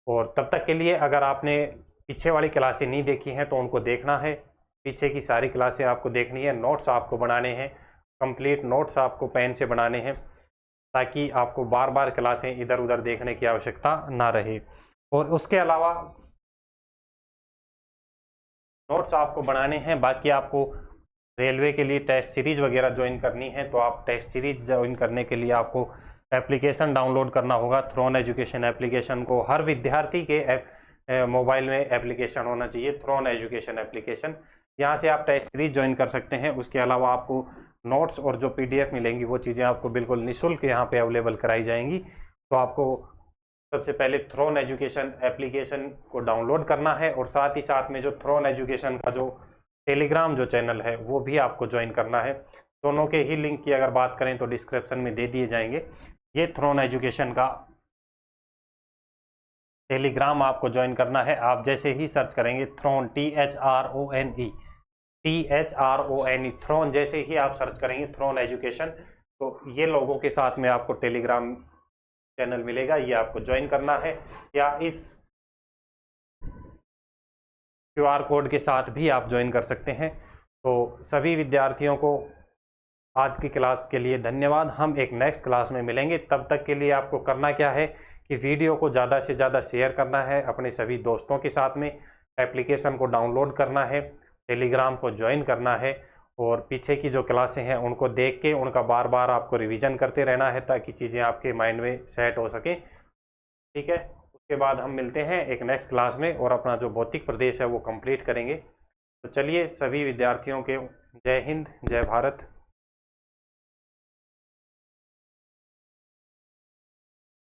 और तब तक के लिए अगर आपने पीछे वाली क्लासें नहीं देखी हैं तो उनको देखना है, पीछे की सारी क्लासें आपको देखनी है, नोट्स आपको बनाने हैं, कंप्लीट नोट्स आपको पेन से बनाने हैं, ताकि आपको बार बार क्लासें इधर उधर देखने की आवश्यकता ना रहे। और उसके अलावा नोट्स आपको बनाने हैं, बाकी आपको रेलवे के लिए टेस्ट सीरीज वगैरह ज्वाइन करनी है तो आप टेस्ट सीरीज ज्वाइन करने के लिए आपको एप्लीकेशन डाउनलोड करना होगा। थ्रोन एजुकेशन एप्लीकेशन को हर विद्यार्थी के मोबाइल में एप्लीकेशन होना चाहिए, थ्रोन एजुकेशन एप्लीकेशन। यहाँ से आप टेस्ट सीरीज ज्वाइन कर सकते हैं। उसके अलावा आपको नोट्स और जो PDF मिलेंगी वो चीज़ें आपको बिल्कुल निःशुल्क यहाँ पे अवेलेबल कराई जाएंगी। तो आपको सबसे पहले थ्रोन एजुकेशन एप्लीकेशन को डाउनलोड करना है और साथ ही साथ में जो थ्रोन एजुकेशन का जो टेलीग्राम जो चैनल है वो भी आपको ज्वाइन करना है। दोनों के ही लिंक की अगर बात करें तो डिस्क्रिप्शन में दे दिए जाएंगे। ये थ्रोन एजुकेशन का टेलीग्राम आपको ज्वाइन करना है। आप जैसे ही सर्च करेंगे थ्रोन THRONE थ्रोन, जैसे ही आप सर्च करेंगे थ्रोन एजुकेशन, तो ये लोगों के साथ में आपको टेलीग्राम चैनल मिलेगा, ये आपको ज्वाइन करना है। या इस QR कोड के साथ भी आप ज्वाइन कर सकते हैं। तो सभी विद्यार्थियों को आज की क्लास के लिए धन्यवाद। हम एक नेक्स्ट क्लास में मिलेंगे, तब तक के लिए आपको करना क्या है कि वीडियो को ज़्यादा से ज़्यादा शेयर करना है अपने सभी दोस्तों के साथ में, एप्लीकेशन को डाउनलोड करना है, टेलीग्राम को ज्वाइन करना है और पीछे की जो क्लासें हैं उनको देख के उनका बार बार आपको रिवीजन करते रहना है ताकि चीज़ें आपके माइंड में सेट हो सके। ठीक है, उसके बाद हम मिलते हैं एक नेक्स्ट क्लास में और अपना जो भौतिक प्रदेश है वो कंप्लीट करेंगे। तो चलिए सभी विद्यार्थियों के जय हिंद, जय भारत।